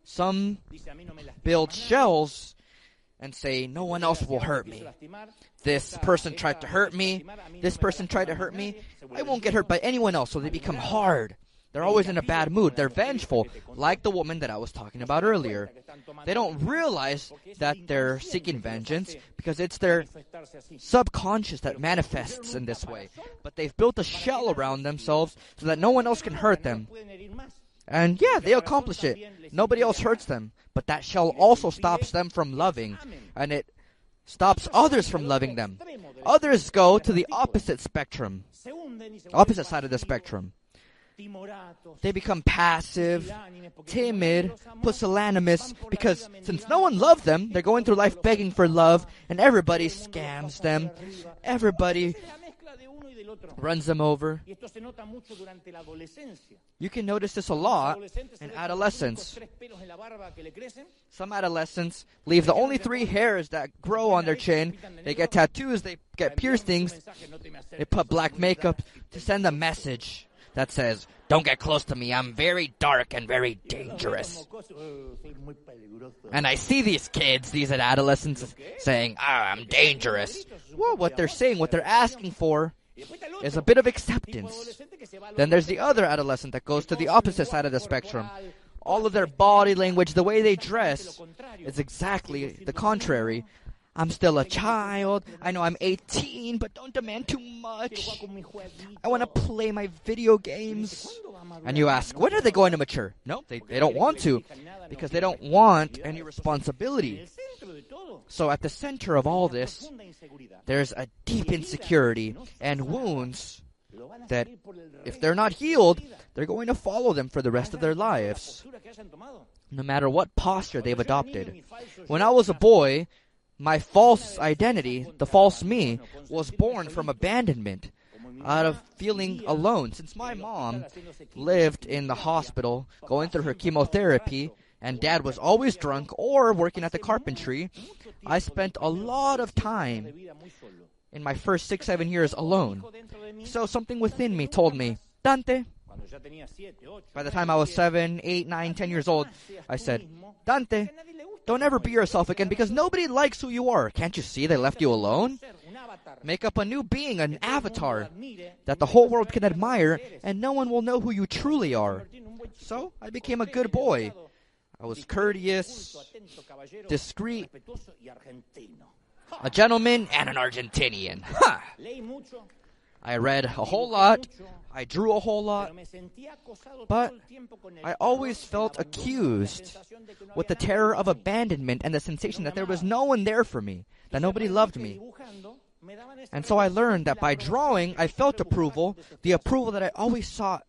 Some build shells and say, no one else will hurt me. This person tried to hurt me. This person tried to hurt me. I won't get hurt by anyone else, so they become hard. They're always in a bad mood. They're vengeful, like the woman that I was talking about earlier. They don't realize that they're seeking vengeance because it's their subconscious that manifests in this way. But they've built a shell around themselves so that no one else can hurt them. And yeah, they accomplish it. Nobody else hurts them. But that shell also stops them from loving. And it stops others from loving them. Others go to the opposite spectrum. Opposite side of the spectrum. They become passive, timid, pusillanimous, because since no one loved them, they're going through life begging for love, and everybody scams them. Everybody runs them over. You can notice this a lot in adolescence. Some adolescents leave the only 3 hairs that grow on their chin. They get tattoos, they get piercings, they put black makeup to send a message that says, don't get close to me, I'm very dark and very dangerous. And I see these kids, these adolescents, saying, I'm dangerous. Well, what they're saying, what they're asking for is a bit of acceptance. Then there's the other adolescent that goes to the opposite side of the spectrum. All of their body language, the way they dress, is exactly the contrary. I'm still a child. I know I'm 18, but don't demand too much. I want to play my video games. And you ask, when are they going to mature? No, they don't want to, because they don't want any responsibility. So at the center of all this, there's a deep insecurity and wounds that, if they're not healed, they're going to follow them for the rest of their lives, no matter what posture they've adopted. When I was a boy, my false identity, the false me, was born from abandonment, out of feeling alone. Since my mom lived in the hospital, going through her chemotherapy, and Dad was always drunk or working at the carpentry, I spent a lot of time in my first 6-7 years alone. So something within me told me, Dante, By the time I was 7, 8, 9, 10 years old, I said, Dante, don't ever be yourself again because nobody likes who you are. Can't you see they left you alone? Make up a new being, an avatar, that the whole world can admire, and no one will know who you truly are. So I became a good boy. I was courteous, discreet, a gentleman, and an Argentinian. Huh. I read a whole lot. I drew a whole lot. But I always felt accused with the terror of abandonment and the sensation that there was no one there for me, that nobody loved me. And so I learned that by drawing, I felt approval, the approval that I always sought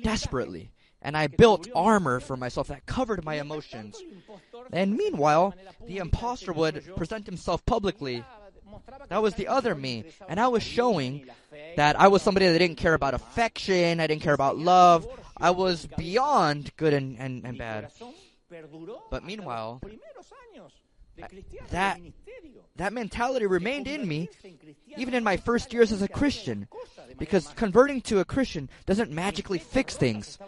desperately. And I built armor for myself that covered my emotions. And meanwhile, the imposter would present himself publicly. That was the other me. And I was showing that I was somebody that didn't care about affection, I didn't care about love. I was beyond good and bad. But meanwhile, that mentality remained in me even in my first years as a Christian, because converting to a Christian doesn't magically fix things.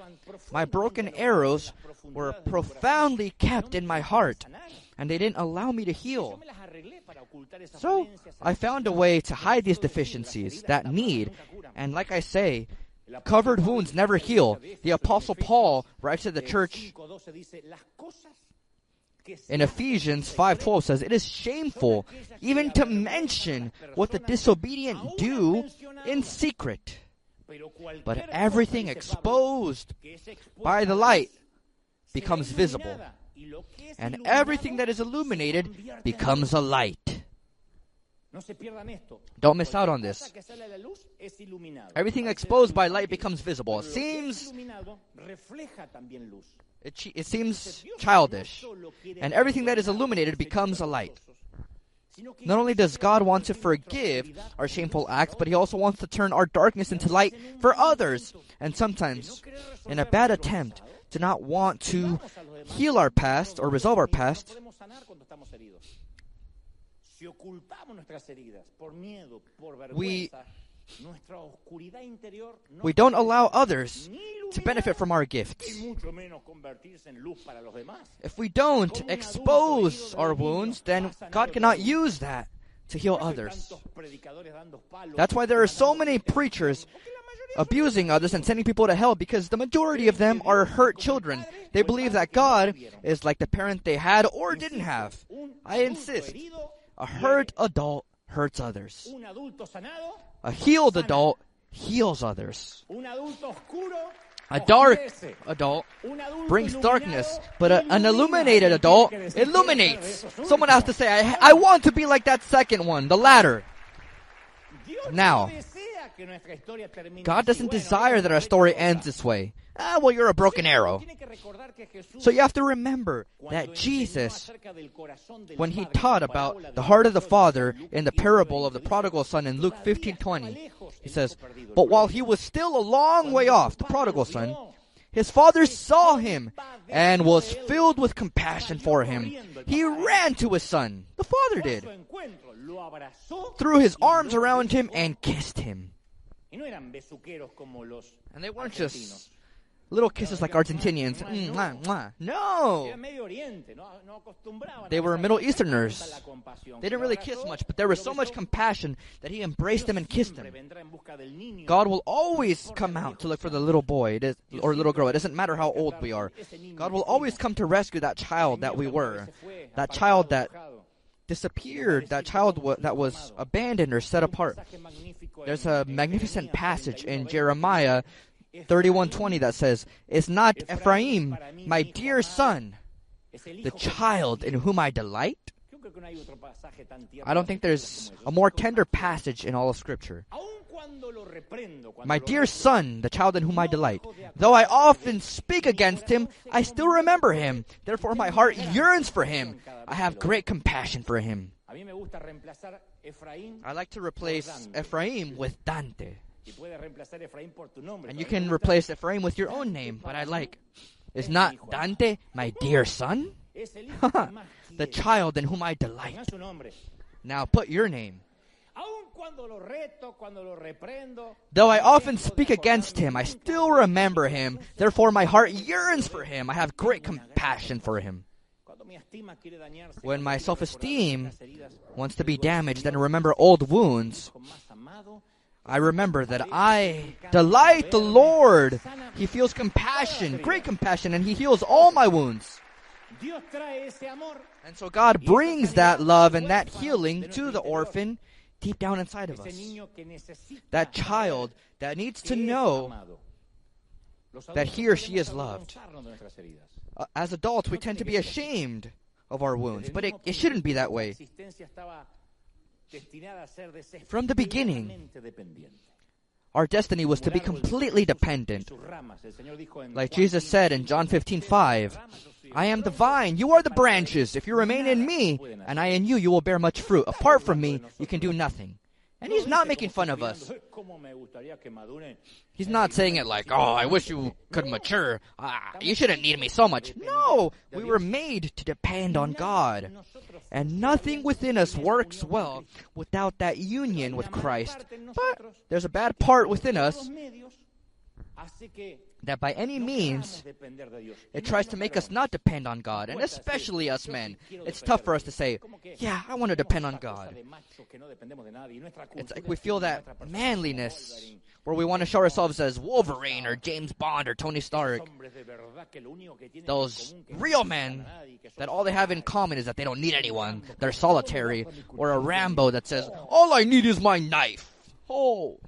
My broken arrows were profoundly kept in my heart, and they didn't allow me to heal. So I found a way to hide these deficiencies, that need, and like I say, covered wounds never heal. The Apostle Paul writes to the church in Ephesians 5:12 says, "It is shameful even to mention what the disobedient do in secret. But everything exposed by the light becomes visible, and everything that is illuminated becomes a light." Don't miss out on this. Everything exposed by light becomes visible. It seems childish. And everything that is illuminated becomes a light. Not only does God want to forgive our shameful acts, but He also wants to turn our darkness into light for others. And sometimes, in a bad attempt to not want to heal our past or resolve our past, we don't allow others to benefit from our gifts. If we don't expose our wounds, then God cannot use that to heal others. That's why there are so many preachers abusing others and sending people to hell, because the majority of them are hurt children. They believe that God is like the parent they had or didn't have. I insist. A hurt adult hurts others. A healed adult heals others. A dark adult brings darkness, but an illuminated adult illuminates. Someone has to say, I want to be like that second one, the latter. Now, God doesn't desire that our story ends this way. Well, you're a broken arrow. So you have to remember that Jesus, when He taught about the heart of the Father in the parable of the prodigal son in Luke 15:20, He says, "But while he was still a long way off, the prodigal son, his father saw him and was filled with compassion for him. He ran to his son," the father did, "threw his arms around him and kissed him." And they weren't just little kisses like Argentinians. Mwah, mwah. No! They were Middle Easterners. They didn't really kiss much, but there was so much compassion that He embraced him and kissed him. God will always come out to look for the little boy or little girl. It doesn't matter how old we are. God will always come to rescue that child that we were. That child that disappeared. That child that was abandoned or set apart. There's a magnificent passage in Jeremiah 31:20 that says, "Is not Ephraim my dear son, the child in whom I delight?" I don't think there's a more tender passage in all of Scripture. My dear son, the child in whom I delight. Though I often speak against him, I still remember him. Therefore my heart yearns for him. I have great compassion for him. I like to replace Ephraim with Dante. And you can replace Ephraim with your own name, but I like. Is not Dante my dear son? The child in whom I delight. Now put your name. Though I often speak against him, I still remember him. Therefore my heart yearns for him. I have great compassion for him. When my self-esteem wants to be damaged and remember old wounds, I remember that I delight the Lord. He feels compassion, great compassion, and he heals all my wounds. And so God brings that love and that healing to the orphan deep down inside of us. That child that needs to know that he or she is loved. As adults, we tend to be ashamed of our wounds, but it shouldn't be that way. From the beginning, our destiny was to be completely dependent. Like Jesus said in John 15:5, I am the vine, you are the branches. If you remain in me, and I in you, you will bear much fruit. Apart from me, you can do nothing. And he's not making fun of us. He's not saying it like, oh, I wish you could mature. You shouldn't need me so much. No, we were made to depend on God. And nothing within us works well without that union with Christ. But there's a bad part within us that by any means, it tries to make us not depend on God, and especially us men. It's tough for us to say, yeah, I want to depend on God. It's like we feel that manliness, where we want to show ourselves as Wolverine or James Bond or Tony Stark. Those real men that all they have in common is that they don't need anyone. They're solitary. Or a Rambo that says, all I need is my knife. Oh.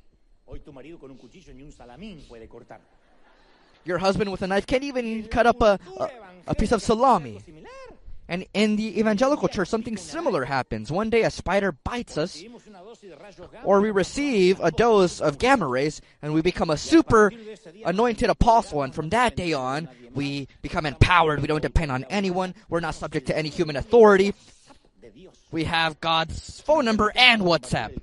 Your husband with a knife can't even cut up a piece of salami. And in the evangelical church, something similar happens. One day a spider bites us, or we receive a dose of gamma rays, and we become a super anointed apostle. And from that day on, we become empowered. We don't depend on anyone. We're not subject to any human authority. We have God's phone number and WhatsApp.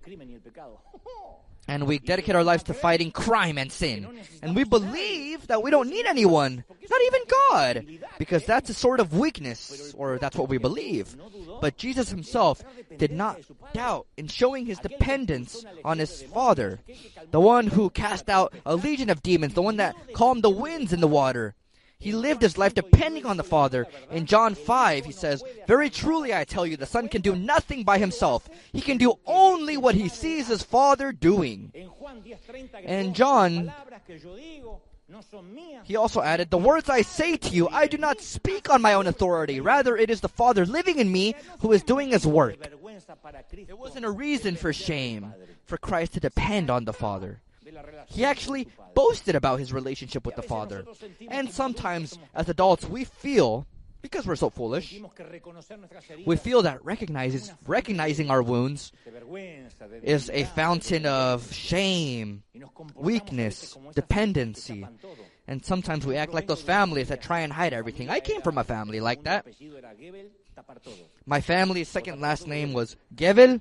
And we dedicate our lives to fighting crime and sin. And we believe that we don't need anyone, not even God, because that's a sort of weakness, or that's what we believe. But Jesus himself did not doubt in showing his dependence on his Father, the one who cast out a legion of demons, the one that calmed the winds in the water. He lived his life depending on the Father. In John 5, he says, very truly I tell you, the Son can do nothing by himself. He can do only what he sees his Father doing. And John, he also added, the words I say to you, I do not speak on my own authority. Rather, it is the Father living in me who is doing his work. It wasn't a reason for shame for Christ to depend on the Father. He actually boasted about his relationship with the Father. And sometimes, as adults, we feel, because we're so foolish, we feel that recognizing our wounds is a fountain of shame, weakness, dependency. And sometimes we act like those families that try and hide everything. I came from a family like that. My family's second last name was Gebel,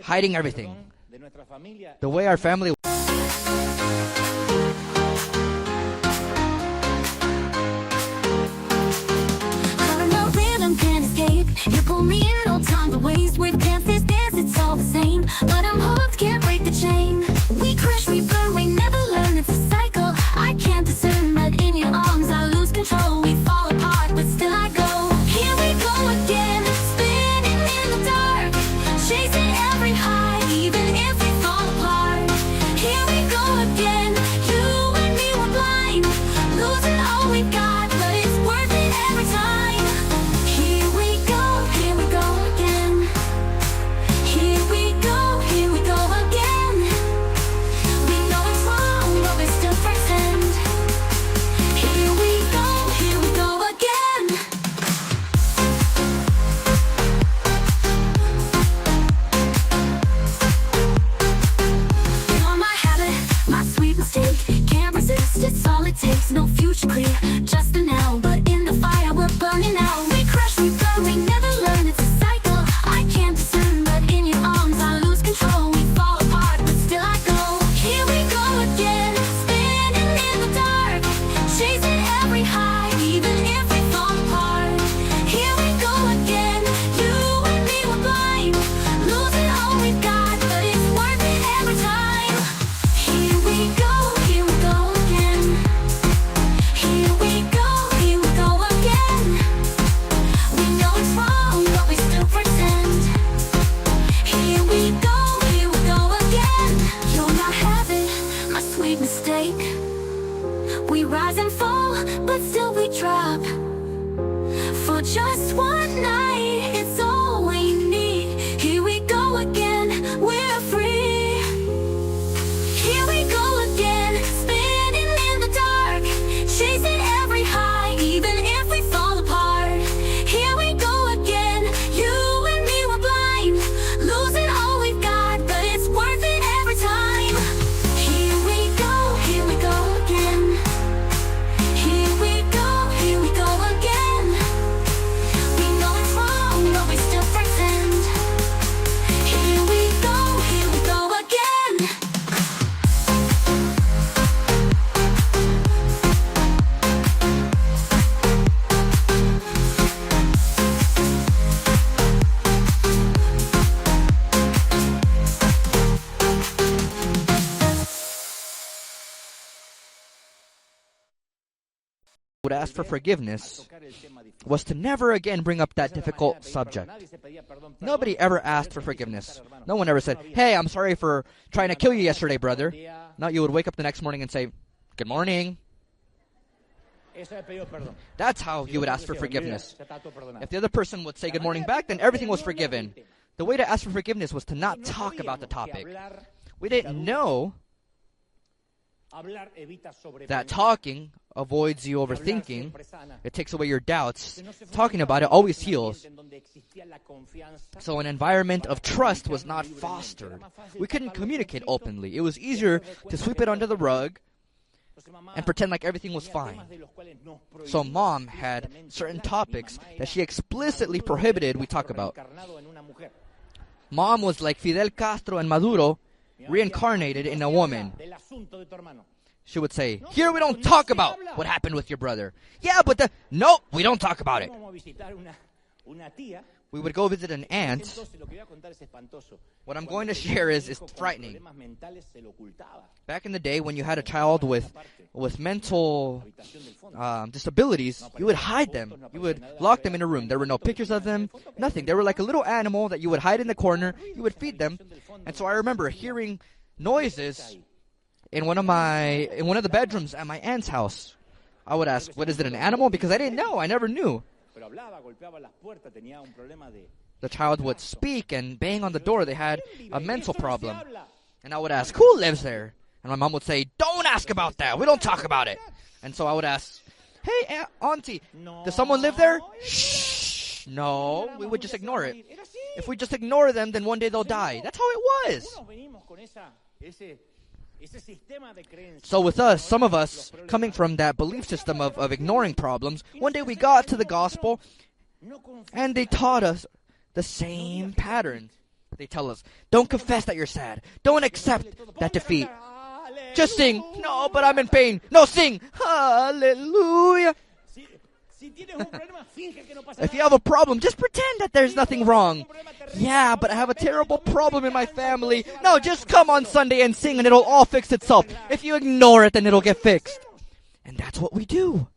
hiding everything. The way our family... You pull me in all time, the ways we've danced this dance, it's all the same. But I'm hooked, can't break the chain. We crash, we burn, we never learn, it's a cycle. I can't discern, but in your arms I lose control. We fall apart, but still I go. Here we go again, spinning in the dark, chasing every high, even if we fall apart. Here we go again, you and me were blind, losing all we got, but it's worth it every time. Here we go again. go again, we're free. Here we go again, spinning in the dark, chasing every high, even if we fall apart. Here we go again, you and me were blind, losing all we've got, but it's worth it every time. Here we go again. Here we go again. We know it's wrong, but we still pretend. Here we go again. Would ask for forgiveness was to never again bring up that difficult subject. Nobody ever asked for forgiveness. No one ever said, "Hey, I'm sorry for trying to kill you yesterday, brother." No, you would wake up the next morning and say, "Good morning." That's how you would ask for forgiveness. If the other person would say good morning back, then everything was forgiven. The way to ask for forgiveness was to not talk about the topic. We didn't know that talking avoids you overthinking. It takes away your doubts. Talking about it always heals. So an environment of trust was not fostered. We couldn't communicate openly. It was easier to sweep it under the rug and pretend like everything was fine. So mom had certain topics that she explicitly prohibited we talk about. Mom was like Fidel Castro and Maduro reincarnated in a woman. She would say, "Here we don't talk about what happened with your brother." "Yeah, but nope, we don't talk about it." We would go visit an aunt. What I'm going to share is frightening. Back in the day, when you had a child with mental disabilities, you would hide them. You would lock them in a room. There were no pictures of them, nothing. They were like a little animal that you would hide in the corner. You would feed them. And so I remember hearing noises in one of the bedrooms at my aunt's house. I would ask, "What is it, an animal?" Because I didn't know. I never knew. The child would speak and bang on the door. They had a mental problem. And I would ask, "Who lives there?" And my mom would say, "Don't ask about that. We don't talk about it." And so I would ask, "Hey, auntie, does someone live there?" "Shh." No, we would just ignore it. If we just ignore them, then one day they'll die. That's how it was. So with us, some of us, coming from that belief system of ignoring problems, one day we got to the gospel, and they taught us the same pattern. They tell us, "Don't confess that you're sad. Don't accept that defeat. Just sing." "No, but I'm in pain." "No, sing." Hallelujah. If you have a problem, just pretend that there's nothing wrong. "Yeah, but I have a terrible problem in my family." "No, just come on Sunday and sing and it'll all fix itself. If you ignore it, then it'll get fixed." And that's what we do.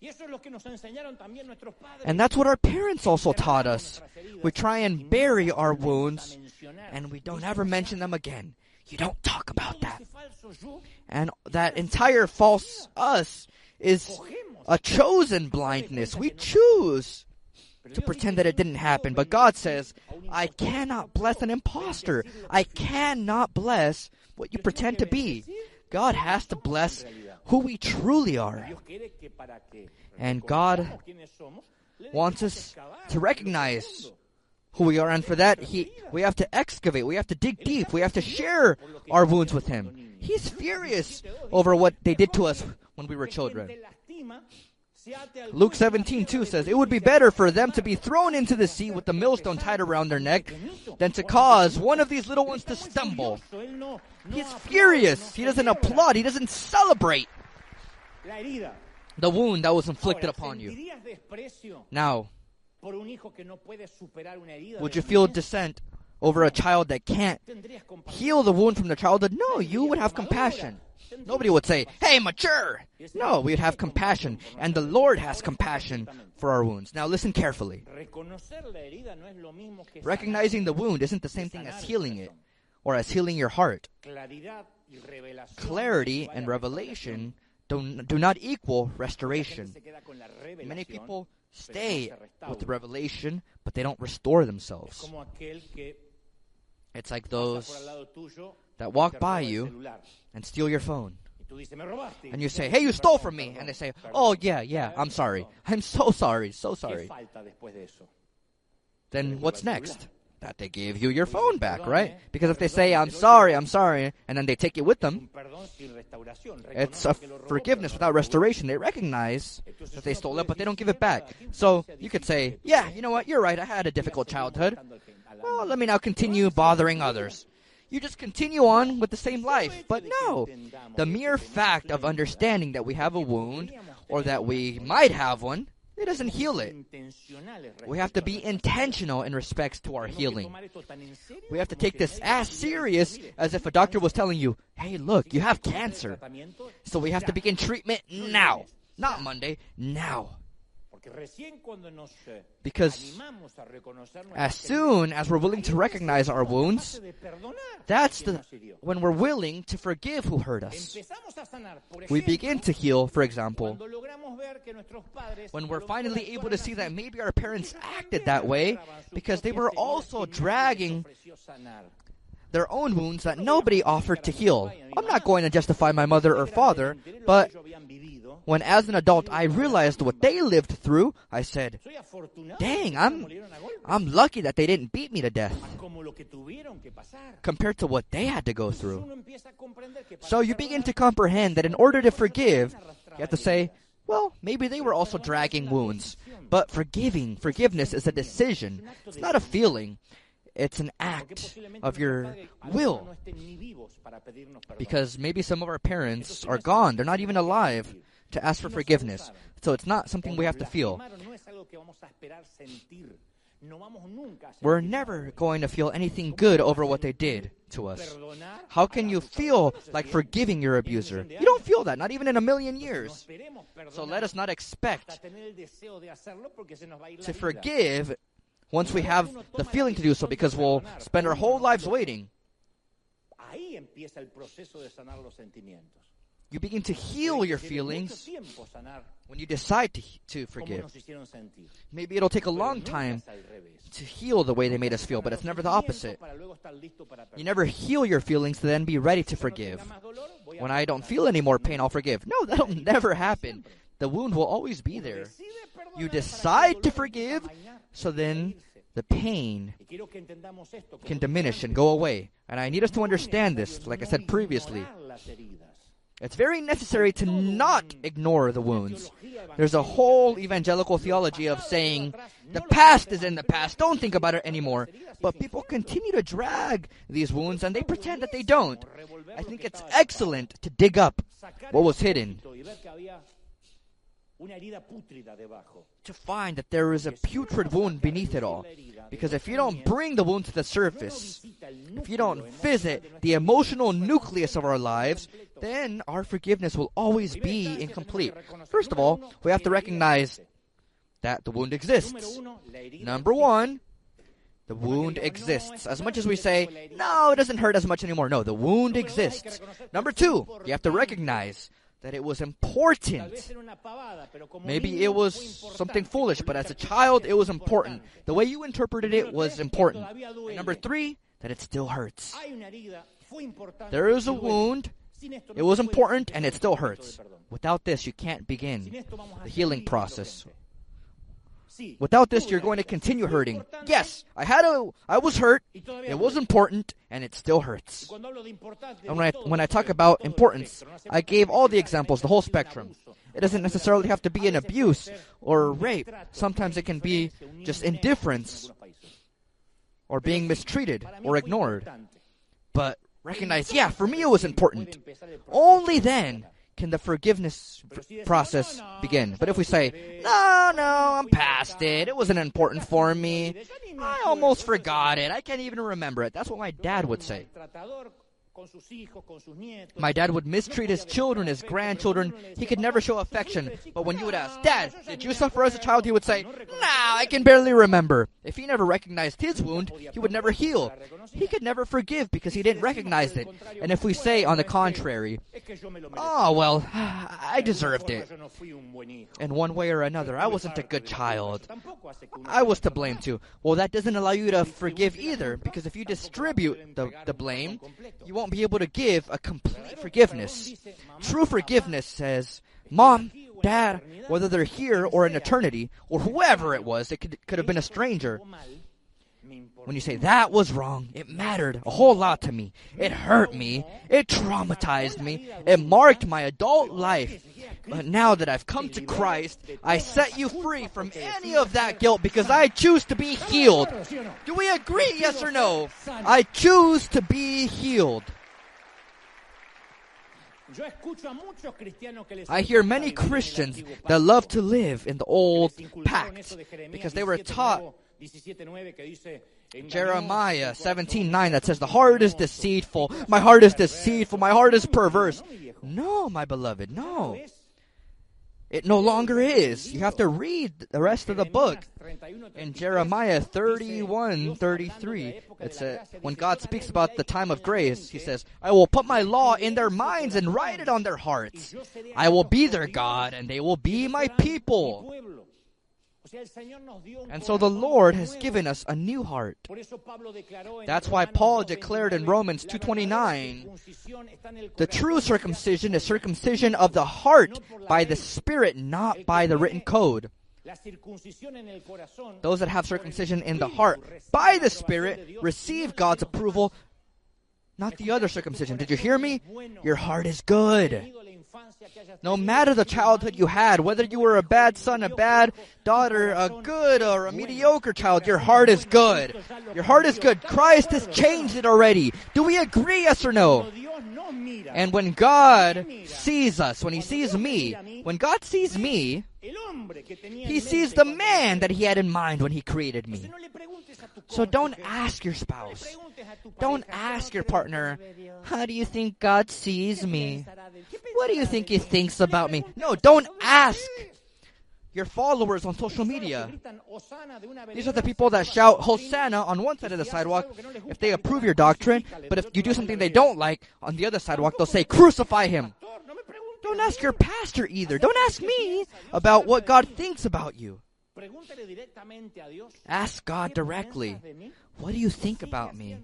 And that's what our parents also taught us. We try and bury our wounds, and we don't ever mention them again. You don't talk about that. And that entire false us is a chosen blindness. We choose to pretend that it didn't happen. But God says, "I cannot bless an imposter. I cannot bless what you pretend to be." God has to bless who we truly are. And God wants us to recognize who we are. And for that, we have to excavate. We have to dig deep. We have to share our wounds with Him. He's furious over what they did to us when we were children. Luke 17:2 says, "It would be better for them to be thrown into the sea with the millstone tied around their neck than to cause one of these little ones to stumble." He's furious. He doesn't applaud. He doesn't celebrate the wound that was inflicted upon you. Now, would you feel dissent over a child that can't heal the wound from their childhood? No, you would have compassion. Nobody would say, "Hey, mature." No, we'd have compassion. And the Lord has compassion for our wounds. Now listen carefully. Recognizing the wound isn't the same thing as healing it or as healing your heart. Clarity and revelation do not equal restoration. Many people stay with the revelation, but they don't restore themselves. It's like those that walk by you and steal your phone. And you say, hey, you stole from me. And they say, oh, yeah, I'm sorry. I'm so sorry, so sorry. Then what's next? That they give you your phone back, right? Because if they say, I'm sorry, and then they take it with them, it's a forgiveness without restoration. They recognize that they stole it, but they don't give it back. So you could say, yeah, you know what, you're right, I had a difficult childhood. Well, let me now continue bothering others. You just continue on with the same life. But no, the mere fact of understanding that we have a wound or that we might have one, it doesn't heal it. We have to be intentional in respects to our healing. We have to take this as serious as if a doctor was telling you, hey, look, you have cancer. So we have to begin treatment now. Not Monday, now. Because as soon as we're willing to recognize our wounds, that's when we're willing to forgive who hurt us. We begin to heal, for example, when we're finally able to see that maybe our parents acted that way because they were also dragging their own wounds that nobody offered to heal. I'm not going to justify my mother or father, but when as an adult I realized what they lived through, I said, dang, I'm lucky that they didn't beat me to death compared to what they had to go through. So you begin to comprehend that in order to forgive, you have to say, well, maybe they were also dragging wounds. But forgiveness is a decision. It's not a feeling. It's an act of your will. Because maybe some of our parents are gone. They're not even alive to ask for forgiveness. So it's not something we have to feel. We're never going to feel anything good over what they did to us. How can you feel like forgiving your abuser? You don't feel that, not even in a million years. So let us not expect to forgive once we have the feeling to do so, because we'll spend our whole lives waiting. You begin to heal your feelings when you decide to forgive. Maybe it'll take a long time to heal the way they made us feel, but it's never the opposite. You never heal your feelings to then be ready to forgive. When I don't feel any more pain, I'll forgive. No, that'll never happen. The wound will always be there. You decide to forgive, so then the pain can diminish and go away. And I need us to understand this, like I said previously. It's very necessary to not ignore the wounds. There's a whole evangelical theology of saying, the past is in the past, don't think about it anymore. But people continue to drag these wounds and they pretend that they don't. I think it's excellent to dig up what was hidden, to find that there is a putrid wound beneath it all. Because if you don't bring the wound to the surface, if you don't visit the emotional nucleus of our lives, then our forgiveness will always be incomplete. First of all, we have to recognize that the wound exists. Number one, the wound exists. As much as we say, no, it doesn't hurt as much anymore. No, the wound exists. Number two, you have to recognize that it was important. Maybe it was something foolish, but as a child, it was important. The way you interpreted it was important. And number three, that it still hurts. There is a wound, it was important, and it still hurts. Without this, you can't begin the healing process. Without this, you're going to continue hurting. Yes, I was hurt, it was important, and it still hurts. And when I talk about importance, I gave all the examples, the whole spectrum. It doesn't necessarily have to be an abuse or rape. Sometimes it can be just indifference or being mistreated or ignored. But recognize, yeah, for me it was important. Only then can the forgiveness process begin. But if we say, no, I'm past it. It wasn't important for me. I almost forgot it. I can't even remember it. That's what my dad would say. My dad would mistreat his children, his grandchildren. He could never show affection. But when you would ask, Dad, did you suffer as a child? He would say, Nah, I can barely remember. If he never recognized his wound, he would never heal. He could never forgive because he didn't recognize it. And if we say, on the contrary, oh, well, I deserved it. In one way or another, I wasn't a good child. I was to blame too. Well, that doesn't allow you to forgive either, because if you distribute the blame, you won't be able to give a complete forgiveness. True forgiveness says, Mom, Dad, whether they're here or in eternity, or whoever it was, it could have been a stranger. When you say, that was wrong, it mattered a whole lot to me. It hurt me. It traumatized me. It marked my adult life. But now that I've come to Christ, I set you free from any of that guilt because I choose to be healed. Do we agree, yes or no? I choose to be healed. I hear many Christians that love to live in the old pact because they were taught Jeremiah 17:9 that says the heart is deceitful, my heart is deceitful, my heart is perverse. No, my beloved, no. It no longer is. You have to read the rest of the book. In Jeremiah 31:33, it's when God speaks about the time of grace, he says, I will put my law in their minds and write it on their hearts. I will be their God and they will be my people. And so the Lord has given us a new heart. That's why Paul declared in Romans 2:29, the true circumcision is circumcision of the heart by the Spirit, not by the written code. Those that have circumcision in the heart by the Spirit receive God's approval, not the other circumcision. Did you hear me? Your heart is good. No matter the childhood you had, whether you were a bad son, a bad daughter, a good or a mediocre child, your heart is good. Your heart is good. Christ has changed it already. Do we agree, yes or no? And when God sees us, when He sees me, when God sees me, He sees the man that He had in mind when He created me. So don't ask your spouse. Don't ask your partner, how do you think God sees me? What do you think He thinks about me? No, don't ask your followers on social media. These are the people that shout Hosanna on one side of the sidewalk if they approve your doctrine, but if you do something they don't like, on the other sidewalk they'll say, crucify him. Don't ask your pastor either. Don't ask me about what God thinks about you. Ask God directly, what do you think about me?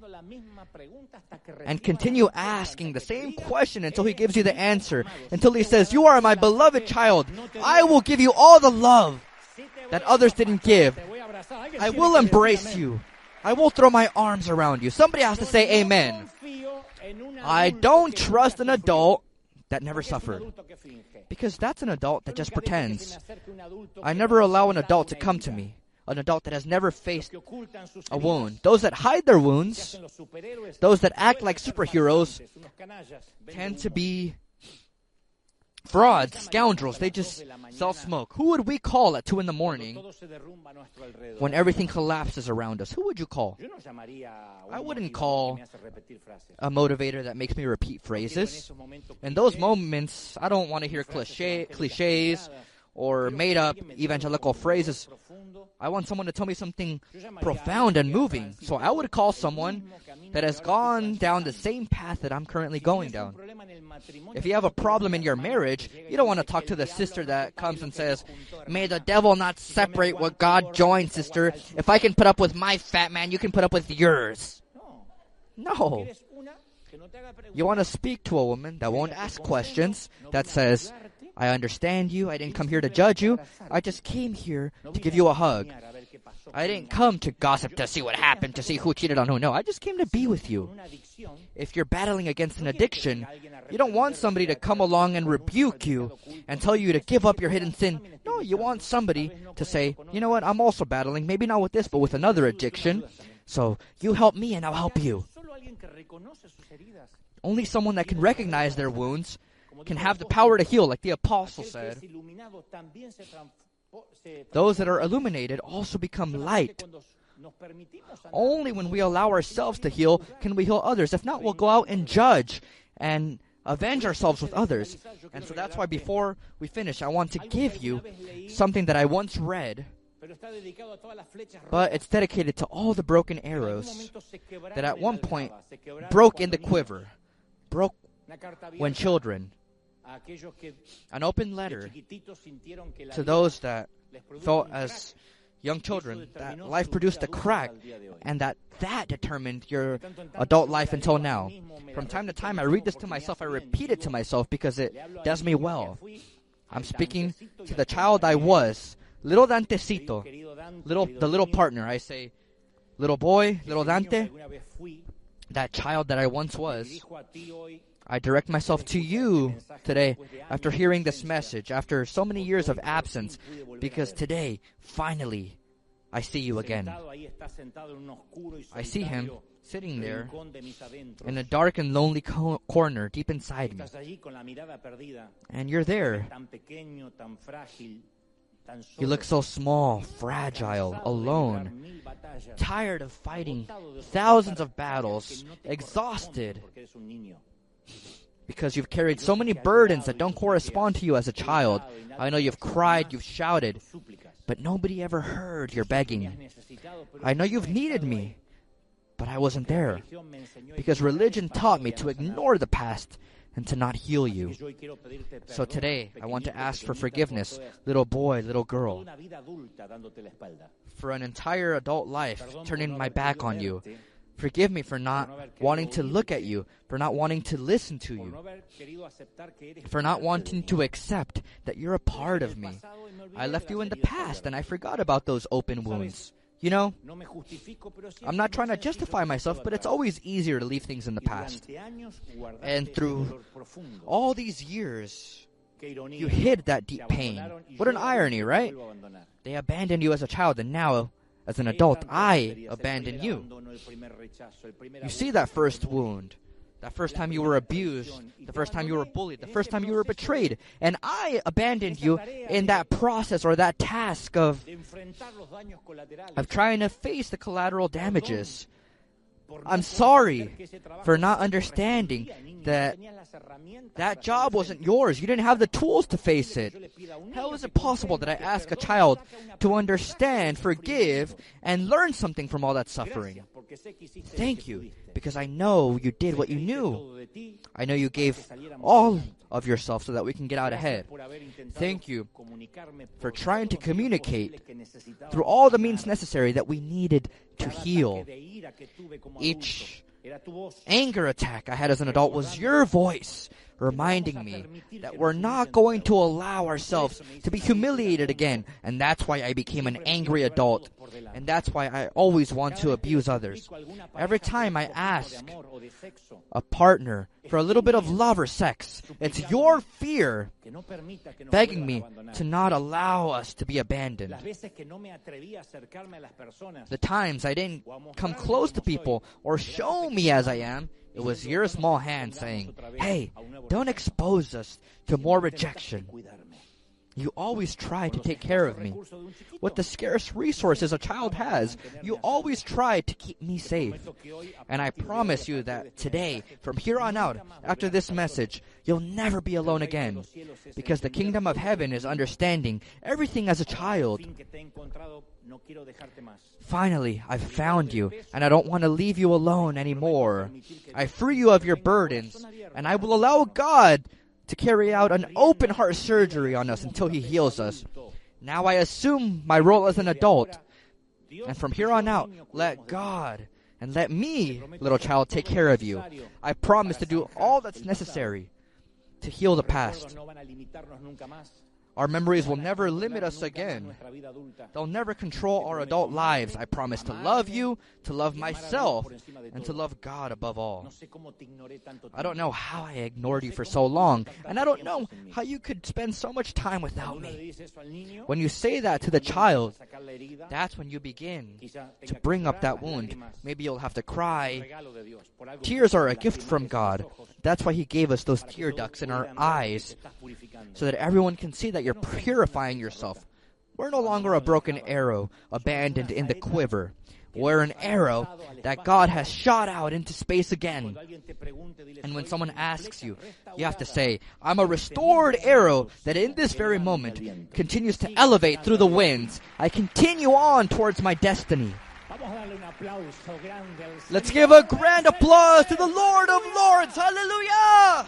And continue asking the same question until He gives you the answer. Until He says, you are my beloved child. I will give you all the love that others didn't give. I will embrace you. I will throw my arms around you. Somebody has to say amen. I don't trust an adult that never suffered, because that's an adult that just pretends. I never allow an adult to come to me, an adult that has never faced a wound. Those that hide their wounds, those that act like superheroes, tend to be frauds, scoundrels. They just sell smoke. Who would we call at 2 a.m. when everything collapses around us? Who would you call? I wouldn't call a motivator that makes me repeat phrases. In those moments, I don't want to hear cliches or made-up evangelical phrases. I want someone to tell me something profound and moving. So I would call someone that has gone down the same path that I'm currently going down. If you have a problem in your marriage, you don't want to talk to the sister that comes and says, may the devil not separate what God joined, sister. If I can put up with my fat man, you can put up with yours. No. You want to speak to a woman that won't ask questions, that says, I understand you. I didn't come here to judge you. I just came here to give you a hug. I didn't come to gossip to see what happened, to see who cheated on who. No, I just came to be with you. If you're battling against an addiction, you don't want somebody to come along and rebuke you and tell you to give up your hidden sin. No, you want somebody to say, you know what, I'm also battling, maybe not with this, but with another addiction. So you help me and I'll help you. Only someone that can recognize their wounds can have the power to heal, like the apostle said. Those that are illuminated also become light Only when we allow ourselves to heal can we heal others. If not, we'll go out and judge and avenge ourselves with others. And so that's why before we finish, I want to give you something that I once read, but it's dedicated to all the broken arrows that at one point broke in the quiver, broke when children. An open letter to those that felt as young children that life produced a crack, and that determined your adult life until now. From time to time, I read this to myself, I repeat it to myself because it does me well. I'm speaking to the child I was, little Dantecito, the little partner. I say, little boy, little Dante, that child that I once was. I direct myself to you today after hearing this message, after so many years of absence, because today, finally, I see you again. I see him sitting there in a dark and lonely corner deep inside me. And you're there. You look so small, fragile, alone, tired of fighting thousands of battles, exhausted, because you've carried so many burdens that don't correspond to you as a child. I know you've cried, you've shouted, but nobody ever heard your begging. I know you've needed me, but I wasn't there, because religion taught me to ignore the past and to not heal you. So today, I want to ask for forgiveness, little boy, little girl, for an entire adult life turning my back on you. Forgive me for not wanting to look at you, for not wanting to listen to you, for not wanting to accept that you're a part of me. I left you in the past and I forgot about those open wounds. You know, I'm not trying to justify myself, but it's always easier to leave things in the past. And through all these years, you hid that deep pain. What an irony, right? They abandoned you as a child, and now, as an adult, I abandon you. You see that first wound, that first time you were abused, the first time you were bullied, the first time you were betrayed, and I abandoned you in that process or that task of trying to face the collateral damages. I'm sorry for not understanding that job wasn't yours. You didn't have the tools to face it. How is it possible that I ask a child to understand, forgive, and learn something from all that suffering? Thank you, because I know you did what you knew. I know you gave all of yourself so that we can get out ahead. Thank you for trying to communicate through all the means necessary that we needed to heal. Each anger attack I had as an adult was your voice reminding me that we're not going to allow ourselves to be humiliated again. And that's why I became an angry adult. And that's why I always want to abuse others. Every time I ask a partner for a little bit of love or sex, it's your fear begging me to not allow us to be abandoned. The times I didn't come close to people or show me as I am, it was your small hand saying, hey, don't expose us to more rejection. You always try to take care of me. With the scarce resources a child has, you always try to keep me safe. And I promise you that today, from here on out, after this message, you'll never be alone again. Because the kingdom of heaven is understanding everything as a child. Finally, I've found you, and I don't want to leave you alone anymore. I free you of your burdens, and I will allow God to carry out an open heart surgery on us until He heals us. Now I assume my role as an adult, and from here on out, let God and let me, little child, take care of you. I promise to do all that's necessary to heal the past. Our memories will never limit us again. They'll never control our adult lives. I promise to love you, to love myself, and to love God above all. I don't know how I ignored you for so long, and I don't know how you could spend so much time without me. When you say that to the child, that's when you begin to bring up that wound. Maybe you'll have to cry. Tears are a gift from God. That's why He gave us those tear ducts in our eyes, so that everyone can see that you're purifying yourself. We're no longer a broken arrow abandoned in the quiver. or an arrow that God has shot out into space again. And when someone asks you, you have to say, I'm a restored arrow that in this very moment continues to elevate through the winds. I continue on towards my destiny. Let's give a grand applause to the Lord of Lords. Hallelujah!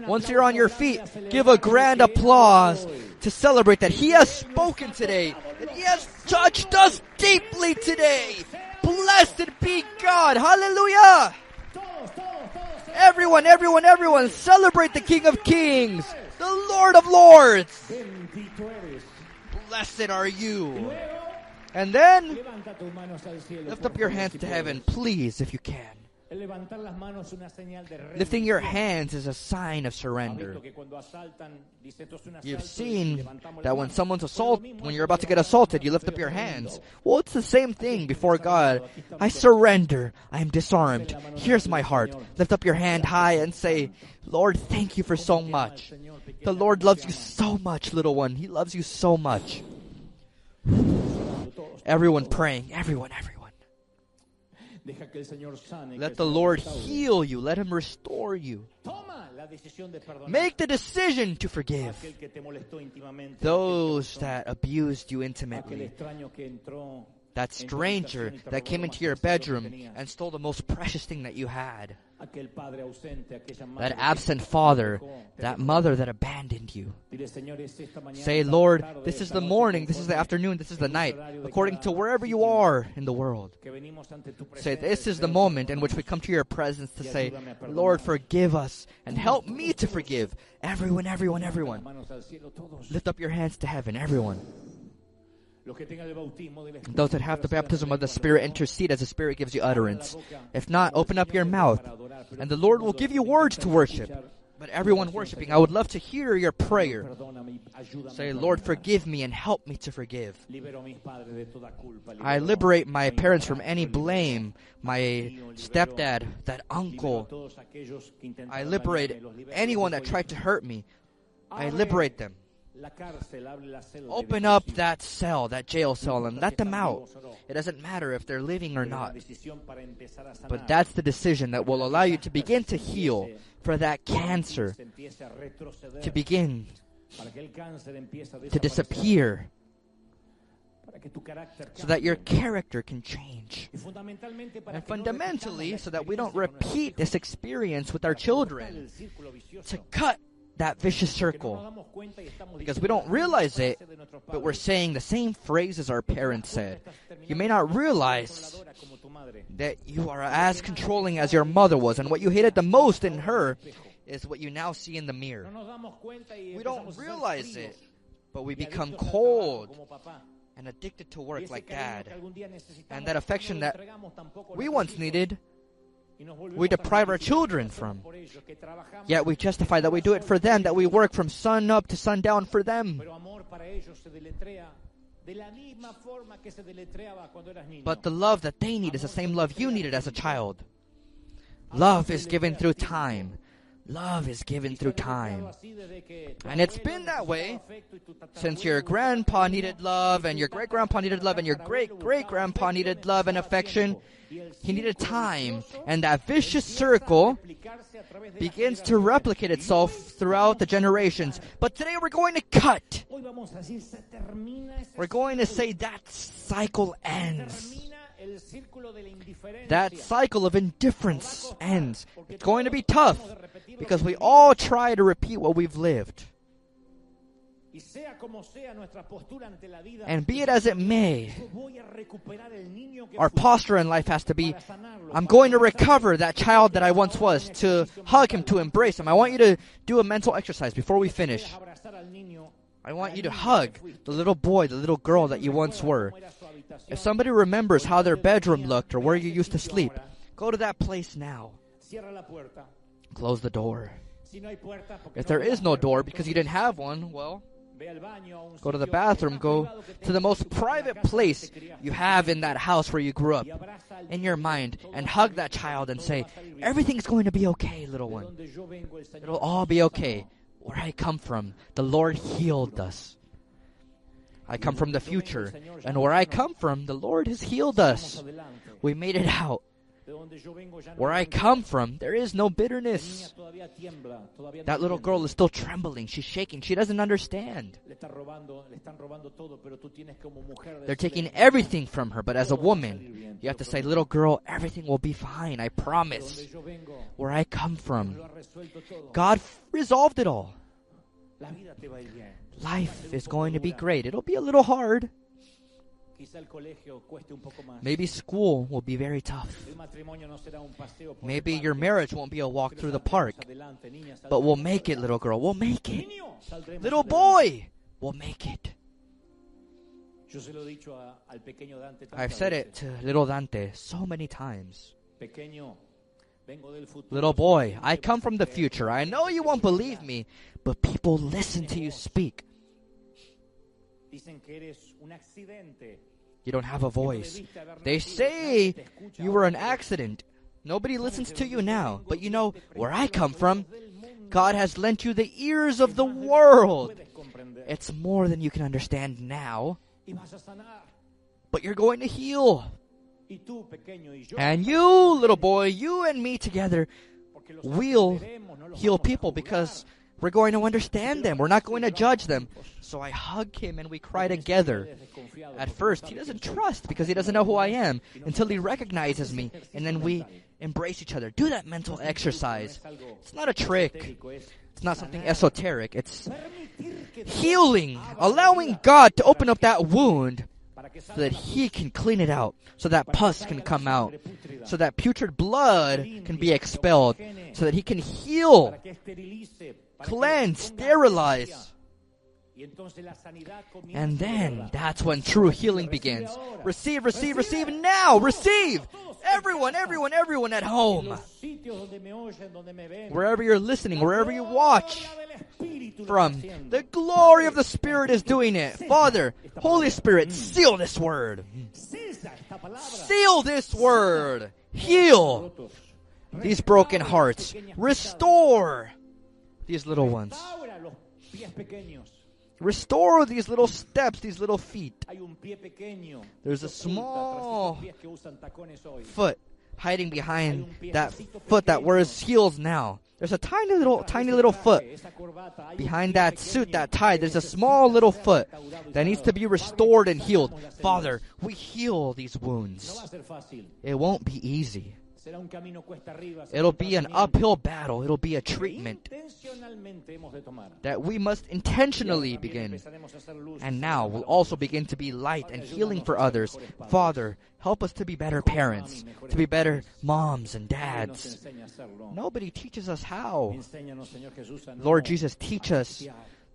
Once you're on your feet, give a grand applause to celebrate that He has spoken today, that He has touched us deeply today. Blessed be God. Hallelujah! Everyone, celebrate the King of Kings, the Lord of Lords. Blessed are you. And then, lift up your hands to heaven, please, if you can. Lifting your hands is a sign of surrender. You've seen that when when you're about to get assaulted, you lift up your hands. Well, it's the same thing before God. I surrender. I am disarmed. Here's my heart. Lift up your hand high and say, Lord, thank you for so much. The Lord loves you so much, little one. He loves you so much. Everyone praying. Everyone. Let the Lord heal you. Let Him restore you. Make the decision to forgive those that abused you intimately. That stranger that came into your bedroom and stole the most precious thing that you had. That absent father, that mother that abandoned you. Say, Lord, this is the morning, this is the afternoon, this is the night, according to wherever you are in the world. Say, this is the moment in which we come to your presence to say, Lord, forgive us and help me to forgive. Everyone. Lift up your hands to heaven, everyone. Those that have the baptism of the Spirit, intercede as the Spirit gives you utterance. If not, open up your mouth, and the Lord will give you words to worship. But everyone worshiping, I would love to hear your prayer. Say, Lord, forgive me and help me to forgive. I liberate my parents from any blame, my stepdad, that uncle. I liberate anyone that tried to hurt me. I liberate them. Open up that cell, that jail cell, and let them out. It doesn't matter if they're living or not. But that's the decision that will allow you to begin to heal, for that cancer to begin to disappear, so that your character can change. And fundamentally, so that we don't repeat this experience with our children, to cut that vicious circle, because we don't realize it, but we're saying the same phrases our parents said. You may not realize that you are as controlling as your mother was, and what you hated the most in her is what you now see in the mirror. We don't realize it, but we become cold and addicted to work like Dad. And that affection that we once needed, we deprive our children from. Yet we justify that we do it for them, that we work from sun up to sundown for them. But the love that they need is the same love you needed as a child. Love is given through time. Love is given through time. And it's been that way since your grandpa needed love, and your great-grandpa needed love, and your great-great-grandpa needed love and affection. He needed time. And that vicious circle begins to replicate itself throughout the generations. But today we're going to cut. We're going to say that cycle ends. That cycle of indifference ends. It's going to be tough, because we all try to repeat what we've lived. And be it as it may, our posture in life has to be, I'm going to recover that child that I once was, to hug him, to embrace him. I want you to do a mental exercise before we finish. I want you to hug the little boy, the little girl that you once were. If somebody remembers how their bedroom looked or where you used to sleep, go to that place now. Close the door. If there is no door because you didn't have one, well, go to the bathroom. Go to the most private place you have in that house where you grew up, in your mind, and hug that child and say, everything's going to be okay, little one. It'll all be okay. Where I come from, the Lord healed us. I come from the future. And where I come from, the Lord has healed us. We made it out. Where I come from, there is no bitterness. That little girl is still trembling. She's shaking. She doesn't understand. They're taking everything from her, but as a woman, you have to say, little girl, everything will be fine. I promise. Where I come from, God resolved it all. Life is going to be great. It'll be a little hard. Maybe school will be very tough. Maybe your marriage won't be a walk through the park. But we'll make it, little girl. We'll make it. Little boy, we'll make it. I've said it to little Dante so many times. Little boy, I come from the future. I know you won't believe me, but people listen to you speak. You don't have a voice. They say you were an accident. Nobody listens to you now. But you know, where I come from, God has lent you the ears of the world. It's more than you can understand now. But you're going to heal. And you, little boy, you and me together, we'll heal people because we're going to understand them. We're not going to judge them. So I hug him and we cry together. At first, he doesn't trust because he doesn't know who I am until he recognizes me. And then we embrace each other. Do that mental exercise. It's not a trick. It's not something esoteric. It's healing. Allowing God to open up that wound so that he can clean it out. So that pus can come out. So that putrid blood can be expelled. So that he can heal, cleanse, sterilize. And then that's when true healing begins. Receive, receive, receive now. Receive. Everyone at home. Wherever you're listening, wherever you watch from, the glory of the Spirit is doing it. Father, Holy Spirit, seal this word. Seal this word. Heal these broken hearts. Restore these little ones. Restore these little steps, these little feet. There's a small foot hiding behind that foot that wears heels now. There's a tiny little foot behind that suit, that tie. There's a small little foot that needs to be restored and healed. Father, we heal these wounds. It won't be easy. It'll be an uphill battle. It'll be a treatment that we must intentionally begin. And now we'll also begin to be light and healing for others. Father, help us to be better parents, to be better moms and dads. Nobody teaches us how. Lord Jesus, teach us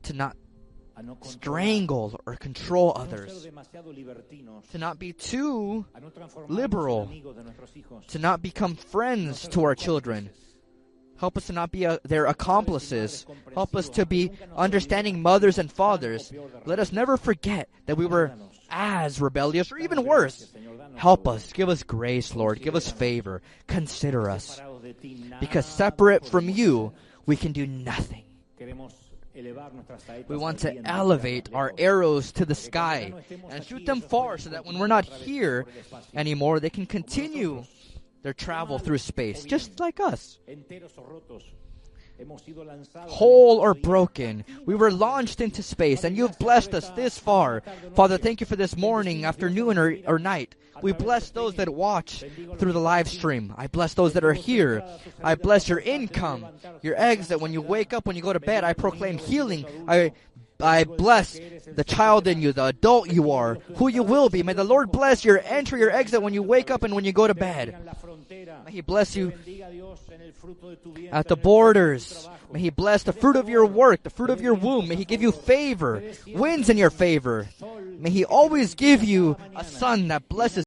to not strangle or control others, to not be too liberal, to not become friends to our children. Help us to not be their accomplices. Help us to be understanding mothers and fathers. Let us never forget that we were as rebellious or even worse. Help us. Give us grace, Lord. Give us favor. Consider us. Because separate from you, we can do nothing. We want to elevate our arrows to the sky and shoot them far so that when we're not here anymore, they can continue their travel through space, just like us. Whole or broken, we were launched into space, and you've blessed us this far. Father, thank you for this morning, afternoon, or night. We bless those that watch through the live stream. I bless those that are here. I bless your income, your exit when you wake up, when you go to bed. I proclaim healing. I bless the child in you, the adult you are, who you will be. May the Lord bless your entry, your exit when you wake up and when you go to bed. May He bless you at the borders. May He bless the fruit of your work, the fruit of your womb. May He give you favor, winds in your favor. May He always give you a son that blesses